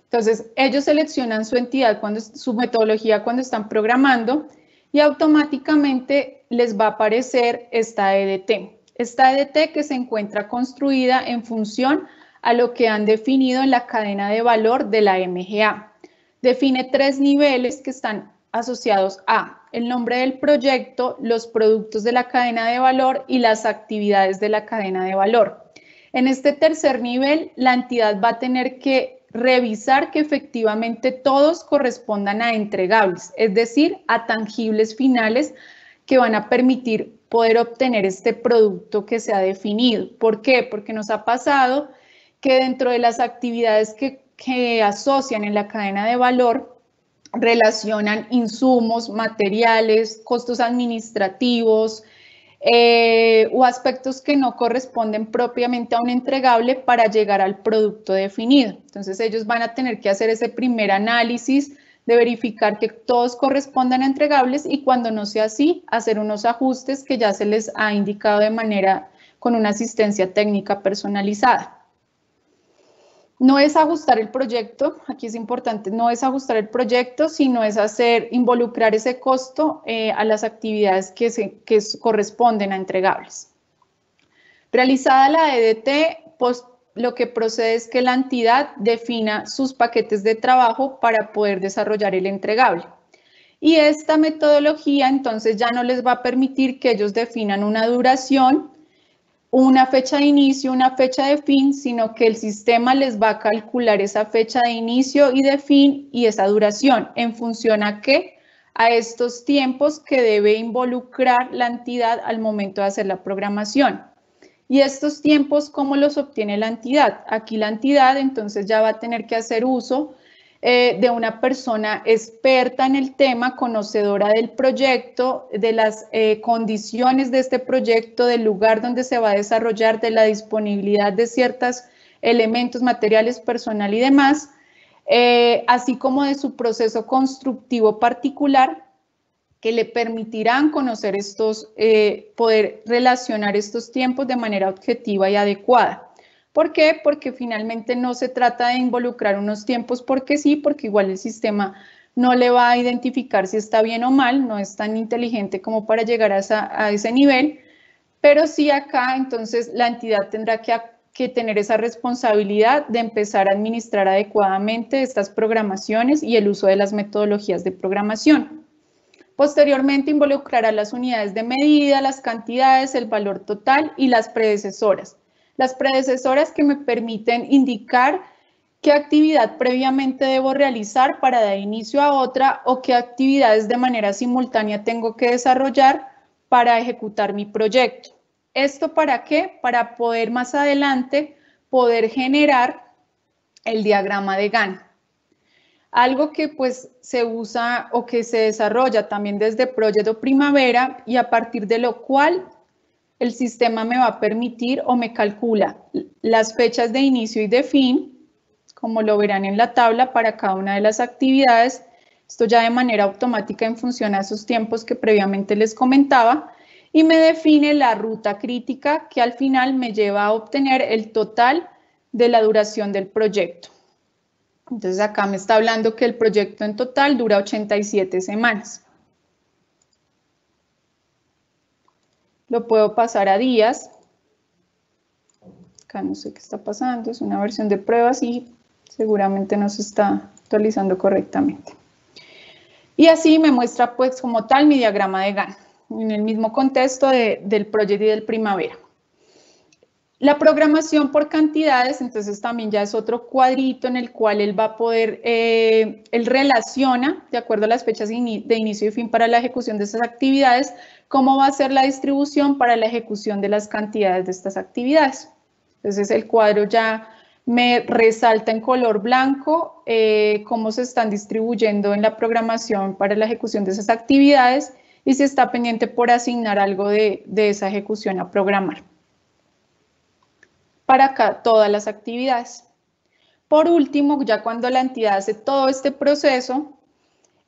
Speaker 3: Entonces, ellos seleccionan su entidad, su metodología cuando están programando y automáticamente les va a aparecer esta EDT. Esta EDT que se encuentra construida en función a lo que han definido en la cadena de valor de la MGA. Define 3 niveles que están asociados a el nombre del proyecto, los productos de la cadena de valor y las actividades de la cadena de valor. En este tercer nivel, la entidad va a tener que revisar que efectivamente todos correspondan a entregables, es decir, a tangibles finales que van a permitir poder obtener este producto que se ha definido. ¿Por qué? Porque nos ha pasado que dentro de las actividades que asocian en la cadena de valor, relacionan insumos, materiales, costos administrativos o aspectos que no corresponden propiamente a un entregable para llegar al producto definido. Entonces ellos van a tener que hacer ese primer análisis de verificar que todos correspondan a entregables y cuando no sea así, hacer unos ajustes que ya se les ha indicado de manera con una asistencia técnica personalizada. No es ajustar el proyecto, aquí es importante, no es ajustar el proyecto, sino es involucrar ese costo a las actividades que corresponden a entregables. Realizada la EDT, pues, lo que procede es que la entidad defina sus paquetes de trabajo para poder desarrollar el entregable. Y esta metodología entonces ya no les va a permitir que ellos definan una duración, una fecha de inicio, una fecha de fin, sino que el sistema les va a calcular esa fecha de inicio y de fin y esa duración en función a qué, a estos tiempos que debe involucrar la entidad al momento de hacer la programación. Y estos tiempos, ¿cómo los obtiene la entidad? Aquí la entidad entonces ya va a tener que hacer uso de una persona experta en el tema, conocedora del proyecto, de las condiciones de este proyecto, del lugar donde se va a desarrollar, de la disponibilidad de ciertos elementos, materiales, personal y demás, así como de su proceso constructivo particular, que le permitirán conocer poder relacionar estos tiempos de manera objetiva y adecuada. ¿Por qué? Porque finalmente no se trata de involucrar unos tiempos porque sí, porque igual el sistema no le va a identificar si está bien o mal, no es tan inteligente como para llegar a ese nivel, pero sí acá entonces la entidad tendrá que tener esa responsabilidad de empezar a administrar adecuadamente estas programaciones y el uso de las metodologías de programación. Posteriormente involucrará las unidades de medida, las cantidades, el valor total y las predecesoras. Las predecesoras que me permiten indicar qué actividad previamente debo realizar para dar inicio a otra o qué actividades de manera simultánea tengo que desarrollar para ejecutar mi proyecto. ¿Esto para qué? Para poder más adelante poder generar el diagrama de Gantt. Algo que pues se usa o que se desarrolla también desde Proyecto Primavera y a partir de lo cual el sistema me va a permitir o me calcula las fechas de inicio y de fin, como lo verán en la tabla para cada una de las actividades. Esto ya de manera automática en función a esos tiempos que previamente les comentaba y me define la ruta crítica que al final me lleva a obtener el total de la duración del proyecto. Entonces acá me está hablando que el proyecto en total dura 87 semanas. Lo puedo pasar a días. Acá no sé qué está pasando, es una versión de pruebas y seguramente no se está actualizando correctamente. Y así me muestra pues como tal mi diagrama de Gantt, en el mismo contexto del proyecto y del Primavera. La programación por cantidades, entonces también ya es otro cuadrito en el cual él va a poder, él relaciona, de acuerdo a las fechas de inicio y fin para la ejecución de estas actividades, cómo va a ser la distribución para la ejecución de las cantidades de estas actividades. Entonces el cuadro ya me resalta en color blanco cómo se están distribuyendo en la programación para la ejecución de esas actividades y si está pendiente por asignar algo de esa ejecución a programar. Para acá todas las actividades. Por último, ya cuando la entidad hace todo este proceso,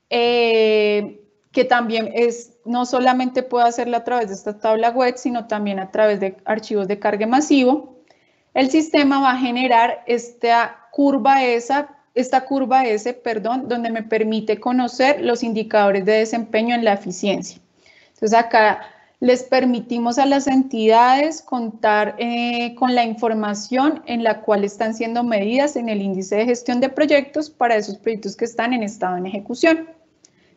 Speaker 3: que también no solamente puede hacerlo a través de esta tabla web, sino también a través de archivos de cargue masivo, el sistema va a generar esta curva S, donde me permite conocer los indicadores de desempeño en la eficiencia. Entonces acá les permitimos a las entidades contar con la información en la cual están siendo medidas en el índice de gestión de proyectos para esos proyectos que están en estado en ejecución.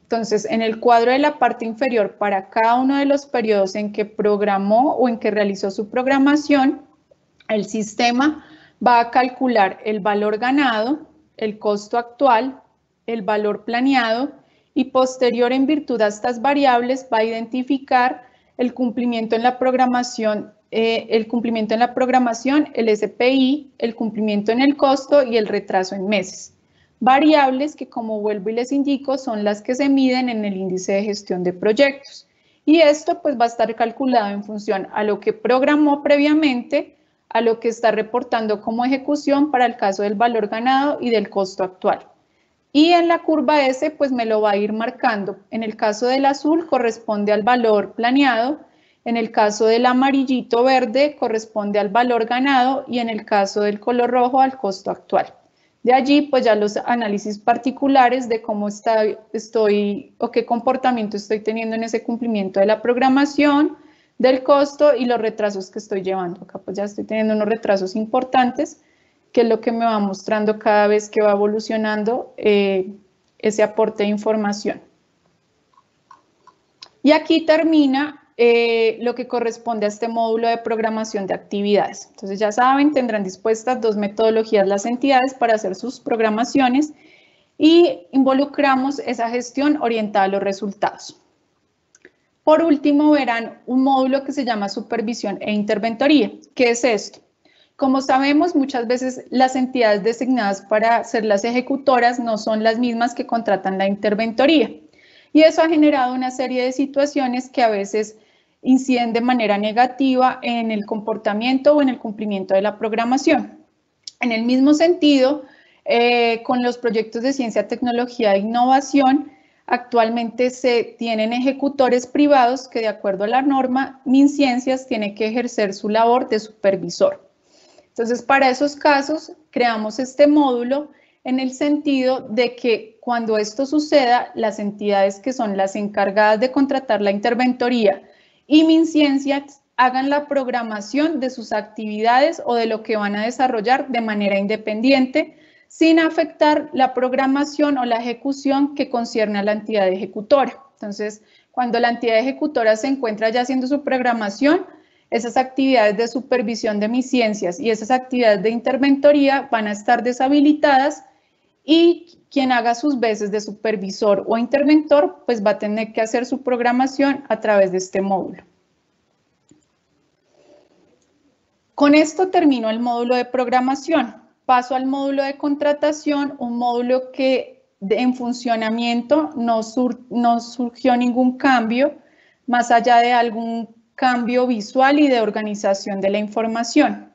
Speaker 3: Entonces, en el cuadro de la parte inferior, para cada uno de los periodos en que programó o en que realizó su programación, el sistema va a calcular el valor ganado, el costo actual, el valor planeado y posterior en virtud a estas variables va a identificar el cumplimiento en la programación, el SPI, el cumplimiento en el costo y el retraso en meses. Variables que, como vuelvo y les indico, son las que se miden en el índice de gestión de proyectos. Y esto pues va a estar calculado en función a lo que programó previamente, a lo que está reportando como ejecución para el caso del valor ganado y del costo actual. Y en la curva S, pues me lo va a ir marcando. En el caso del azul corresponde al valor planeado, en el caso del amarillito verde corresponde al valor ganado y en el caso del color rojo al costo actual. De allí, pues ya los análisis particulares de cómo estoy o qué comportamiento estoy teniendo en ese cumplimiento de la programación, del costo y los retrasos que estoy llevando. Acá pues ya estoy teniendo unos retrasos importantes, que es lo que me va mostrando cada vez que va evolucionando ese aporte de información. Y aquí termina lo que corresponde a este módulo de programación de actividades. Entonces ya saben, tendrán dispuestas dos metodologías las entidades para hacer sus programaciones y involucramos esa gestión orientada a los resultados. Por último, verán un módulo que se llama supervisión e interventoría. ¿Qué es esto? Como sabemos, muchas veces las entidades designadas para ser las ejecutoras no son las mismas que contratan la interventoría. Y eso ha generado una serie de situaciones que a veces inciden de manera negativa en el comportamiento o en el cumplimiento de la programación. En el mismo sentido, con los proyectos de ciencia, tecnología e innovación, actualmente se tienen ejecutores privados que, de acuerdo a la norma MinCiencias, tienen que ejercer su labor de supervisor. Entonces, para esos casos, creamos este módulo en el sentido de que cuando esto suceda, las entidades que son las encargadas de contratar la interventoría y MinCiencias hagan la programación de sus actividades o de lo que van a desarrollar de manera independiente, sin afectar la programación o la ejecución que concierne a la entidad ejecutora. Entonces, cuando la entidad ejecutora se encuentra ya haciendo su programación, esas actividades de supervisión de MinCiencias y esas actividades de interventoría van a estar deshabilitadas y quien haga sus veces de supervisor o interventor, pues va a tener que hacer su programación a través de este módulo. Con esto termino el módulo de programación. Paso al módulo de contratación, un módulo que en funcionamiento no surgió ningún cambio, más allá de algún cambio visual y de organización de la información.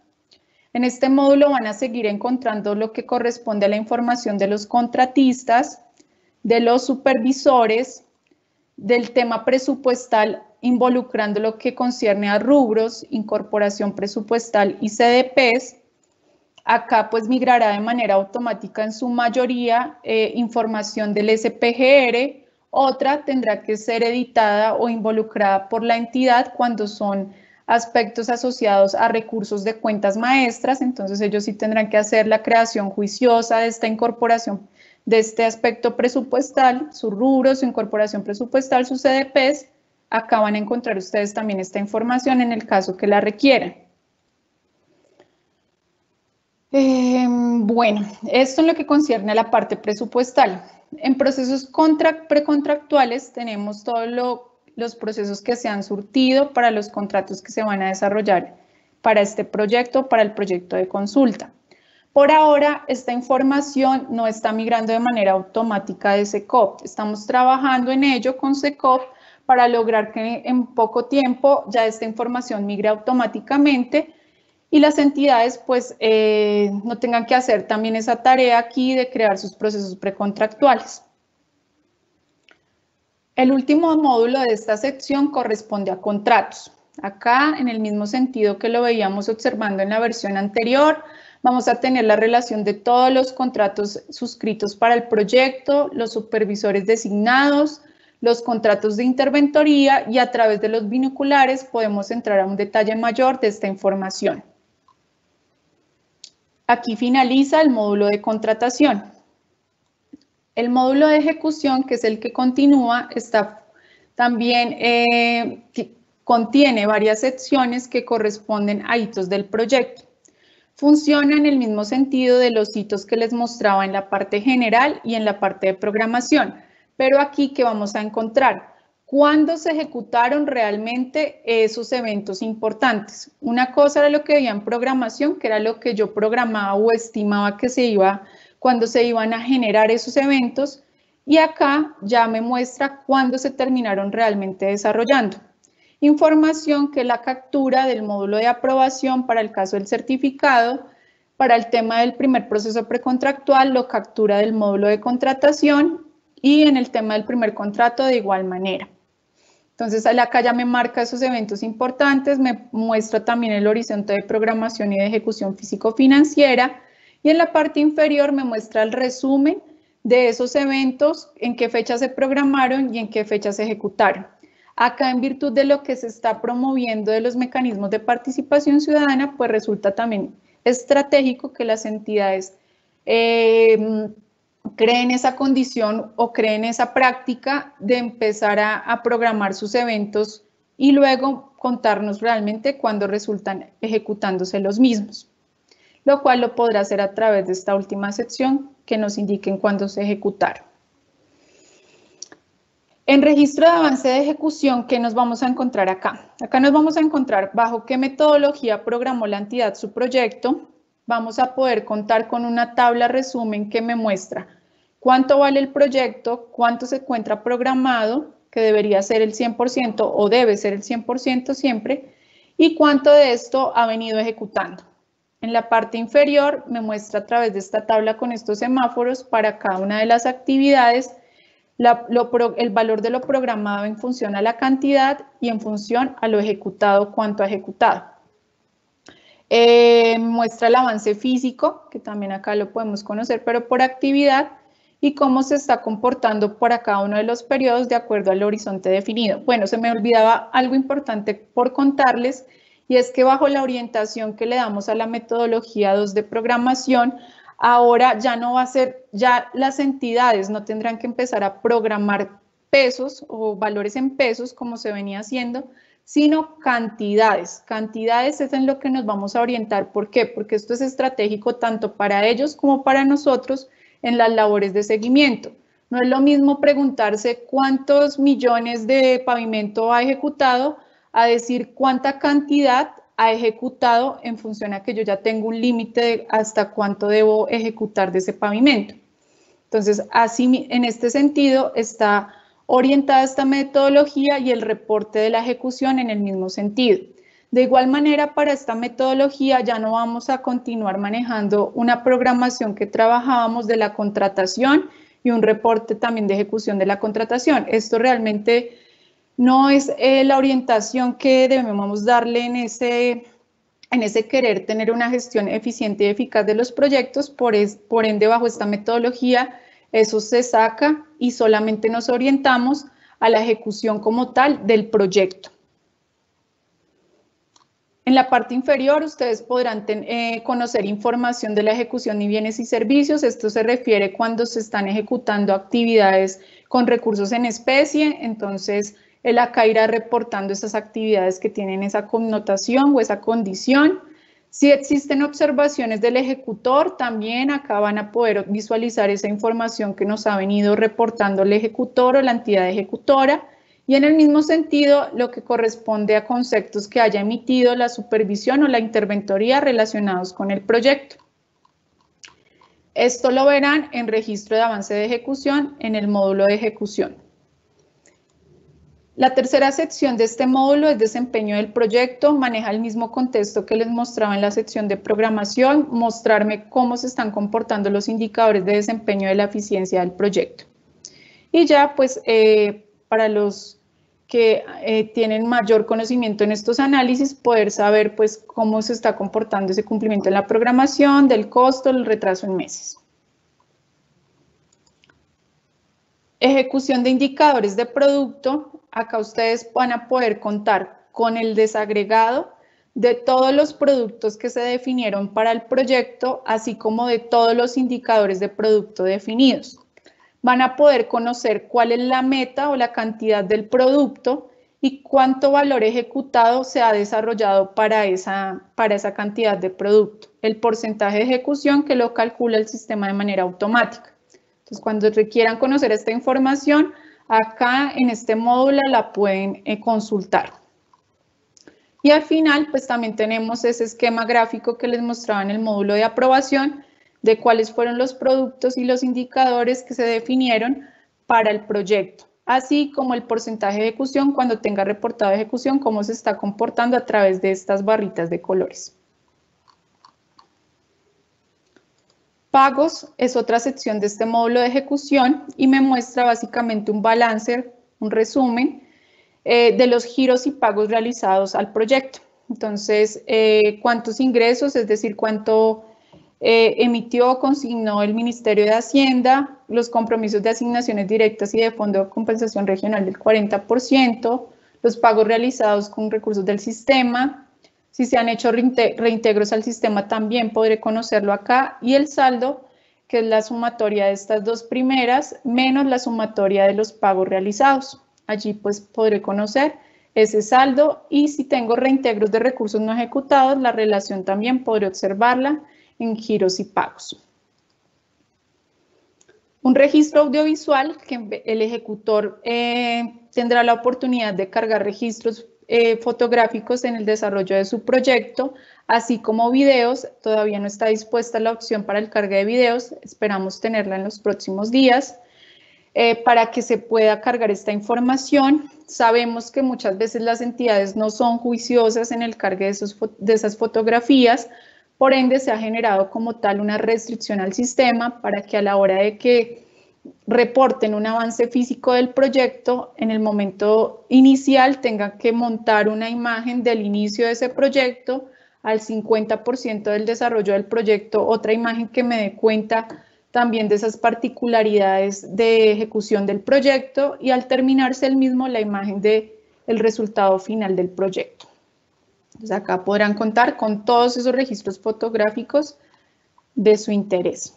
Speaker 3: En este módulo van a seguir encontrando lo que corresponde a la información de los contratistas, de los supervisores, del tema presupuestal involucrando lo que concierne a rubros, incorporación presupuestal y CDPs. Acá pues migrará de manera automática en su mayoría información del SPGR, otra tendrá que ser editada o involucrada por la entidad cuando son aspectos asociados a recursos de cuentas maestras, entonces ellos sí tendrán que hacer la creación juiciosa de esta incorporación, de este aspecto presupuestal, su rubro, su incorporación presupuestal, sus CDPs. Acá van a encontrar ustedes también esta información en el caso que la requieran. Bueno, esto en lo que concierne a la parte presupuestal. En procesos precontractuales tenemos todos los procesos que se han surtido para los contratos que se van a desarrollar para este proyecto, para el proyecto de consulta. Por ahora, esta información no está migrando de manera automática de SECOP. Estamos trabajando en ello con SECOP para lograr que en poco tiempo ya esta información migre automáticamente y las entidades pues no tengan que hacer también esa tarea aquí de crear sus procesos precontractuales. El último módulo de esta sección corresponde a contratos. Acá, en el mismo sentido que lo veíamos observando en la versión anterior, vamos a tener la relación de todos los contratos suscritos para el proyecto, los supervisores designados, los contratos de interventoría y a través de los binoculares podemos entrar a un detalle mayor de esta información. Aquí finaliza el módulo de contratación. El módulo de ejecución, que es el que continúa, también contiene varias secciones que corresponden a hitos del proyecto. Funciona en el mismo sentido de los hitos que les mostraba en la parte general y en la parte de programación, pero aquí ¿qué vamos a encontrar? ¿Cuándo se ejecutaron realmente esos eventos importantes? Una cosa era lo que veía en programación, que era lo que yo programaba o estimaba que cuando se iban a generar esos eventos, y acá ya me muestra cuándo se terminaron realmente desarrollando. Información que es la captura del módulo de aprobación para el caso del certificado, para el tema del primer proceso precontractual lo captura del módulo de contratación y en el tema del primer contrato de igual manera. Entonces acá ya me marca esos eventos importantes, me muestra también el horizonte de programación y de ejecución físico-financiera y en la parte inferior me muestra el resumen de esos eventos, en qué fecha se programaron y en qué fecha se ejecutaron. Acá, en virtud de lo que se está promoviendo de los mecanismos de participación ciudadana, pues resulta también estratégico que las entidades creen esa condición o creen esa práctica de empezar a programar sus eventos y luego contarnos realmente cuándo resultan ejecutándose los mismos, lo cual lo podrá hacer a través de esta última sección que nos indiquen cuándo se ejecutaron. En registro de avance de ejecución, ¿qué nos vamos a encontrar acá? Acá nos vamos a encontrar bajo qué metodología programó la entidad su proyecto. Vamos a poder contar con una tabla resumen que me muestra cuánto vale el proyecto, cuánto se encuentra programado, que debería ser el 100% o debe ser el 100% siempre, y cuánto de esto ha venido ejecutando. En la parte inferior me muestra a través de esta tabla con estos semáforos para cada una de las actividades el valor de lo programado en función a la cantidad y en función a lo ejecutado, cuánto ha ejecutado. Muestra el avance físico, que también acá lo podemos conocer, pero por actividad, y cómo se está comportando para cada uno de los periodos de acuerdo al horizonte definido. Bueno, se me olvidaba algo importante por contarles, y es que bajo la orientación que le damos a la metodología 2 de programación, ahora ya no va a ser, ya las entidades no tendrán que empezar a programar pesos o valores en pesos como se venía haciendo, sino cantidades. Cantidades es en lo que nos vamos a orientar. ¿Por qué? Porque esto es estratégico tanto para ellos como para nosotros en las labores de seguimiento. No es lo mismo preguntarse cuántos millones de pavimento ha ejecutado a decir cuánta cantidad ha ejecutado en función a que yo ya tengo un límite de hasta cuánto debo ejecutar de ese pavimento. Entonces, así en este sentido está orientada esta metodología y el reporte de la ejecución en el mismo sentido. De igual manera, para esta metodología ya no vamos a continuar manejando una programación que trabajábamos de la contratación y un reporte también de ejecución de la contratación. Esto realmente no es la orientación que debemos darle en ese querer tener una gestión eficiente y eficaz de los proyectos, por ende bajo esta metodología eso se saca y solamente nos orientamos a la ejecución como tal del proyecto. En la parte inferior ustedes podrán conocer información de la ejecución de bienes y servicios. Esto se refiere cuando se están ejecutando actividades con recursos en especie, entonces él acá irá reportando estas actividades que tienen esa connotación o esa condición. Si existen observaciones del ejecutor, también acá van a poder visualizar esa información que nos ha venido reportando el ejecutor o la entidad ejecutora. Y en el mismo sentido, lo que corresponde a conceptos que haya emitido la supervisión o la interventoría relacionados con el proyecto. Esto lo verán en registro de avance de ejecución en el módulo de ejecución. La tercera sección de este módulo es desempeño del proyecto, maneja el mismo contexto que les mostraba en la sección de programación, mostrarme cómo se están comportando los indicadores de desempeño de la eficiencia del proyecto. Y ya pues para los que tienen mayor conocimiento en estos análisis, poder saber pues cómo se está comportando ese cumplimiento en la programación, del costo, el retraso en meses. Ejecución de indicadores de producto. Acá ustedes van a poder contar con el desagregado de todos los productos que se definieron para el proyecto, así como de todos los indicadores de producto definidos. Van a poder conocer cuál es la meta o la cantidad del producto y cuánto valor ejecutado se ha desarrollado para esa cantidad de producto. El porcentaje de ejecución que lo calcula el sistema de manera automática. Entonces, cuando requieran conocer esta información, acá en este módulo la pueden consultar. Y al final, pues también tenemos ese esquema gráfico que les mostraba en el módulo de aprobación, de cuáles fueron los productos y los indicadores que se definieron para el proyecto, así como el porcentaje de ejecución cuando tenga reportado de ejecución, cómo se está comportando a través de estas barritas de colores. Pagos es otra sección de este módulo de ejecución y me muestra básicamente un balance, un resumen de los giros y pagos realizados al proyecto. Entonces, cuántos ingresos, es decir, cuánto emitió, consignó el Ministerio de Hacienda, los compromisos de asignaciones directas y de Fondo de Compensación Regional del 40%, los pagos realizados con recursos del sistema, si se han hecho reintegros al sistema también podré conocerlo acá, y el saldo, que es la sumatoria de estas dos primeras, menos la sumatoria de los pagos realizados. Allí pues podré conocer ese saldo y si tengo reintegros de recursos no ejecutados, la relación también podré observarla en giros y pagos. Un registro audiovisual que el ejecutor tendrá la oportunidad de cargar registros fotográficos en el desarrollo de su proyecto, así como videos. Todavía no está dispuesta la opción para el cargue de videos, esperamos tenerla en los próximos días. Para que se pueda cargar esta información, sabemos que muchas veces las entidades no son juiciosas en el cargue de esas fotografías, por ende se ha generado como tal una restricción al sistema para que a la hora de que reporten un avance físico del proyecto, en el momento inicial tengan que montar una imagen del inicio de ese proyecto, al 50% del desarrollo del proyecto, otra imagen que me dé cuenta también de esas particularidades de ejecución del proyecto y al terminarse el mismo la imagen del resultado final del proyecto. Entonces acá podrán contar con todos esos registros fotográficos de su interés.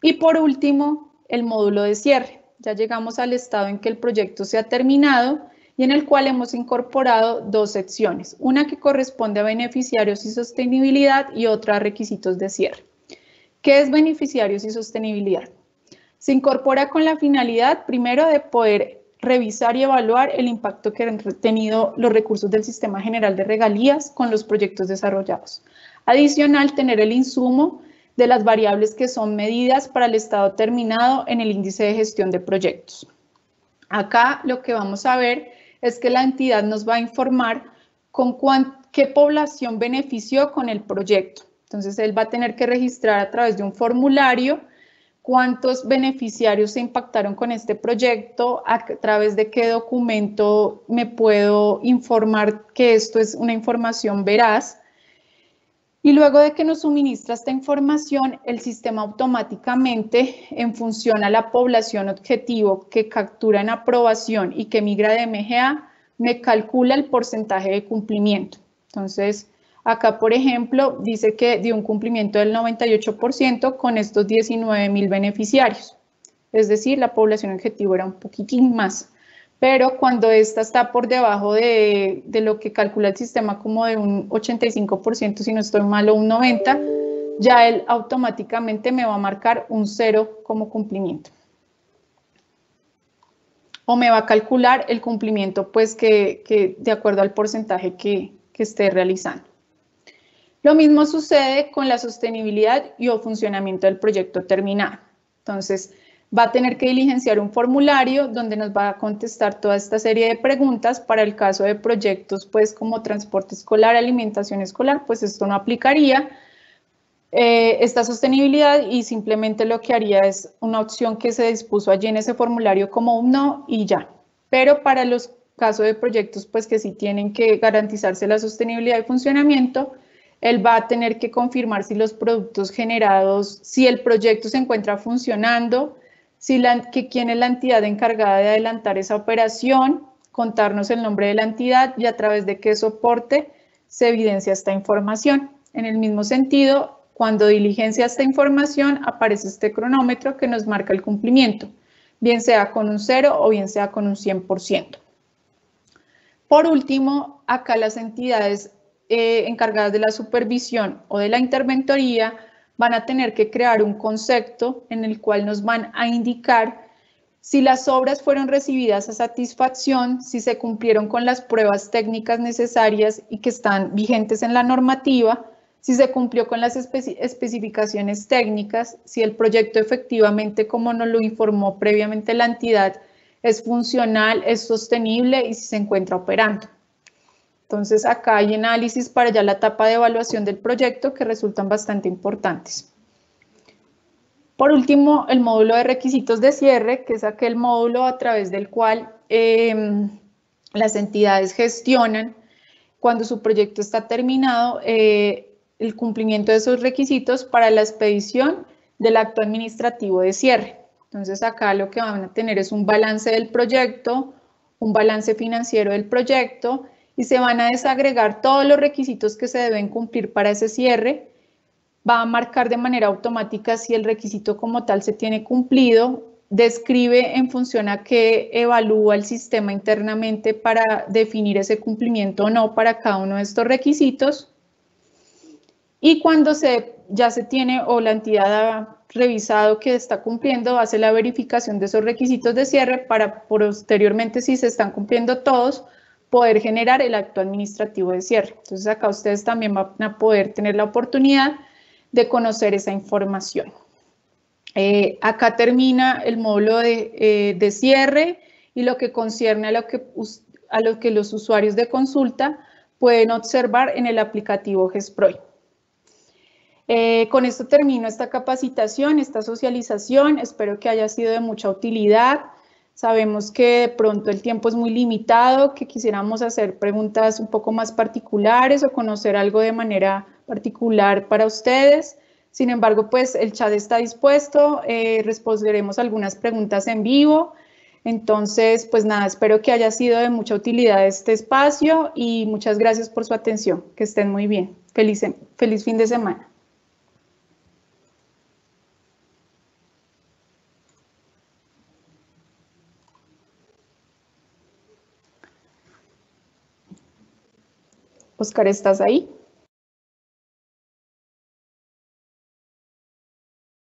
Speaker 3: Y por último, el módulo de cierre. Ya llegamos al estado en que el proyecto se ha terminado y en el cual hemos incorporado dos secciones, una que corresponde a beneficiarios y sostenibilidad y otra a requisitos de cierre. ¿Qué es beneficiarios y sostenibilidad? Se incorpora con la finalidad, primero, de poder revisar y evaluar el impacto que han tenido los recursos del Sistema General de Regalías con los proyectos desarrollados. Adicional, tener el insumo de las variables que son medidas para el estado terminado en el índice de gestión de proyectos. Acá lo que vamos a ver es que la entidad nos va a informar con qué población benefició con el proyecto. Entonces, él va a tener que registrar a través de un formulario cuántos beneficiarios se impactaron con este proyecto, a través de qué documento me puedo informar que esto es una información veraz. Y luego de que nos suministra esta información, el sistema automáticamente, en función a la población objetivo que captura en aprobación y que migra de MGA, me calcula el porcentaje de cumplimiento. Entonces, acá, por ejemplo, dice que dio un cumplimiento del 98% con estos 19.000 beneficiarios. Es decir, la población objetivo era un poquitín más. pero cuando esta está por debajo de lo que calcula el sistema como de un 85%, si no estoy mal, o un 90%, ya él automáticamente me va a marcar un 0 como cumplimiento. O me va a calcular el cumplimiento pues que de acuerdo al porcentaje que esté realizando. Lo mismo sucede con la sostenibilidad y o funcionamiento del proyecto terminado. Entonces, va a tener que diligenciar un formulario donde nos va a contestar toda esta serie de preguntas. Para el caso de proyectos pues como transporte escolar, alimentación escolar, pues esto no aplicaría esta sostenibilidad y simplemente lo que haría es una opción que se dispuso allí en ese formulario como un no y ya. Pero para los casos de proyectos pues que sí tienen que garantizarse la sostenibilidad y funcionamiento, él va a tener que confirmar si los productos generados, si el proyecto se encuentra funcionando, quién es la entidad encargada de adelantar esa operación, contarnos el nombre de la entidad y a través de qué soporte se evidencia esta información. En el mismo sentido, cuando diligencia esta información, aparece este cronómetro que nos marca el cumplimiento, bien sea con un 0 o bien sea con un 100%. Por último, acá las entidades encargadas de la supervisión o de la interventoría van a tener que crear un concepto en el cual nos van a indicar si las obras fueron recibidas a satisfacción, si se cumplieron con las pruebas técnicas necesarias y que están vigentes en la normativa, si se cumplió con las especificaciones técnicas, si el proyecto efectivamente, como nos lo informó previamente la entidad, es funcional, es sostenible y si se encuentra operando. Entonces, acá hay análisis para ya la etapa de evaluación del proyecto que resultan bastante importantes. Por último, el módulo de requisitos de cierre, que es aquel módulo a través del cual las entidades gestionan, cuando su proyecto está terminado, el cumplimiento de esos requisitos para la expedición del acto administrativo de cierre. Entonces, acá lo que van a tener es un balance del proyecto, un balance financiero del proyecto y se van a desagregar todos los requisitos que se deben cumplir para ese cierre. Va a marcar de manera automática si el requisito como tal se tiene cumplido, describe en función a qué evalúa el sistema internamente para definir ese cumplimiento o no para cada uno de estos requisitos. Y cuando ya se tiene o la entidad ha revisado que está cumpliendo, hace la verificación de esos requisitos de cierre para posteriormente, si se están cumpliendo todos, poder generar el acto administrativo de cierre. Entonces acá ustedes también van a poder tener la oportunidad de conocer esa información. Acá termina el módulo de cierre y lo que concierne a lo que los usuarios de consulta pueden observar en el aplicativo GESPROI. Con esto termino esta capacitación, esta socialización. Espero que haya sido de mucha utilidad. Sabemos que de pronto el tiempo es muy limitado, que quisiéramos hacer preguntas un poco más particulares o conocer algo de manera particular para ustedes. Sin embargo, pues el chat está dispuesto, responderemos algunas preguntas en vivo. Entonces, pues nada, espero que haya sido de mucha utilidad este espacio y muchas gracias por su atención. Que estén muy bien. Feliz fin de semana. Oscar, ¿estás ahí?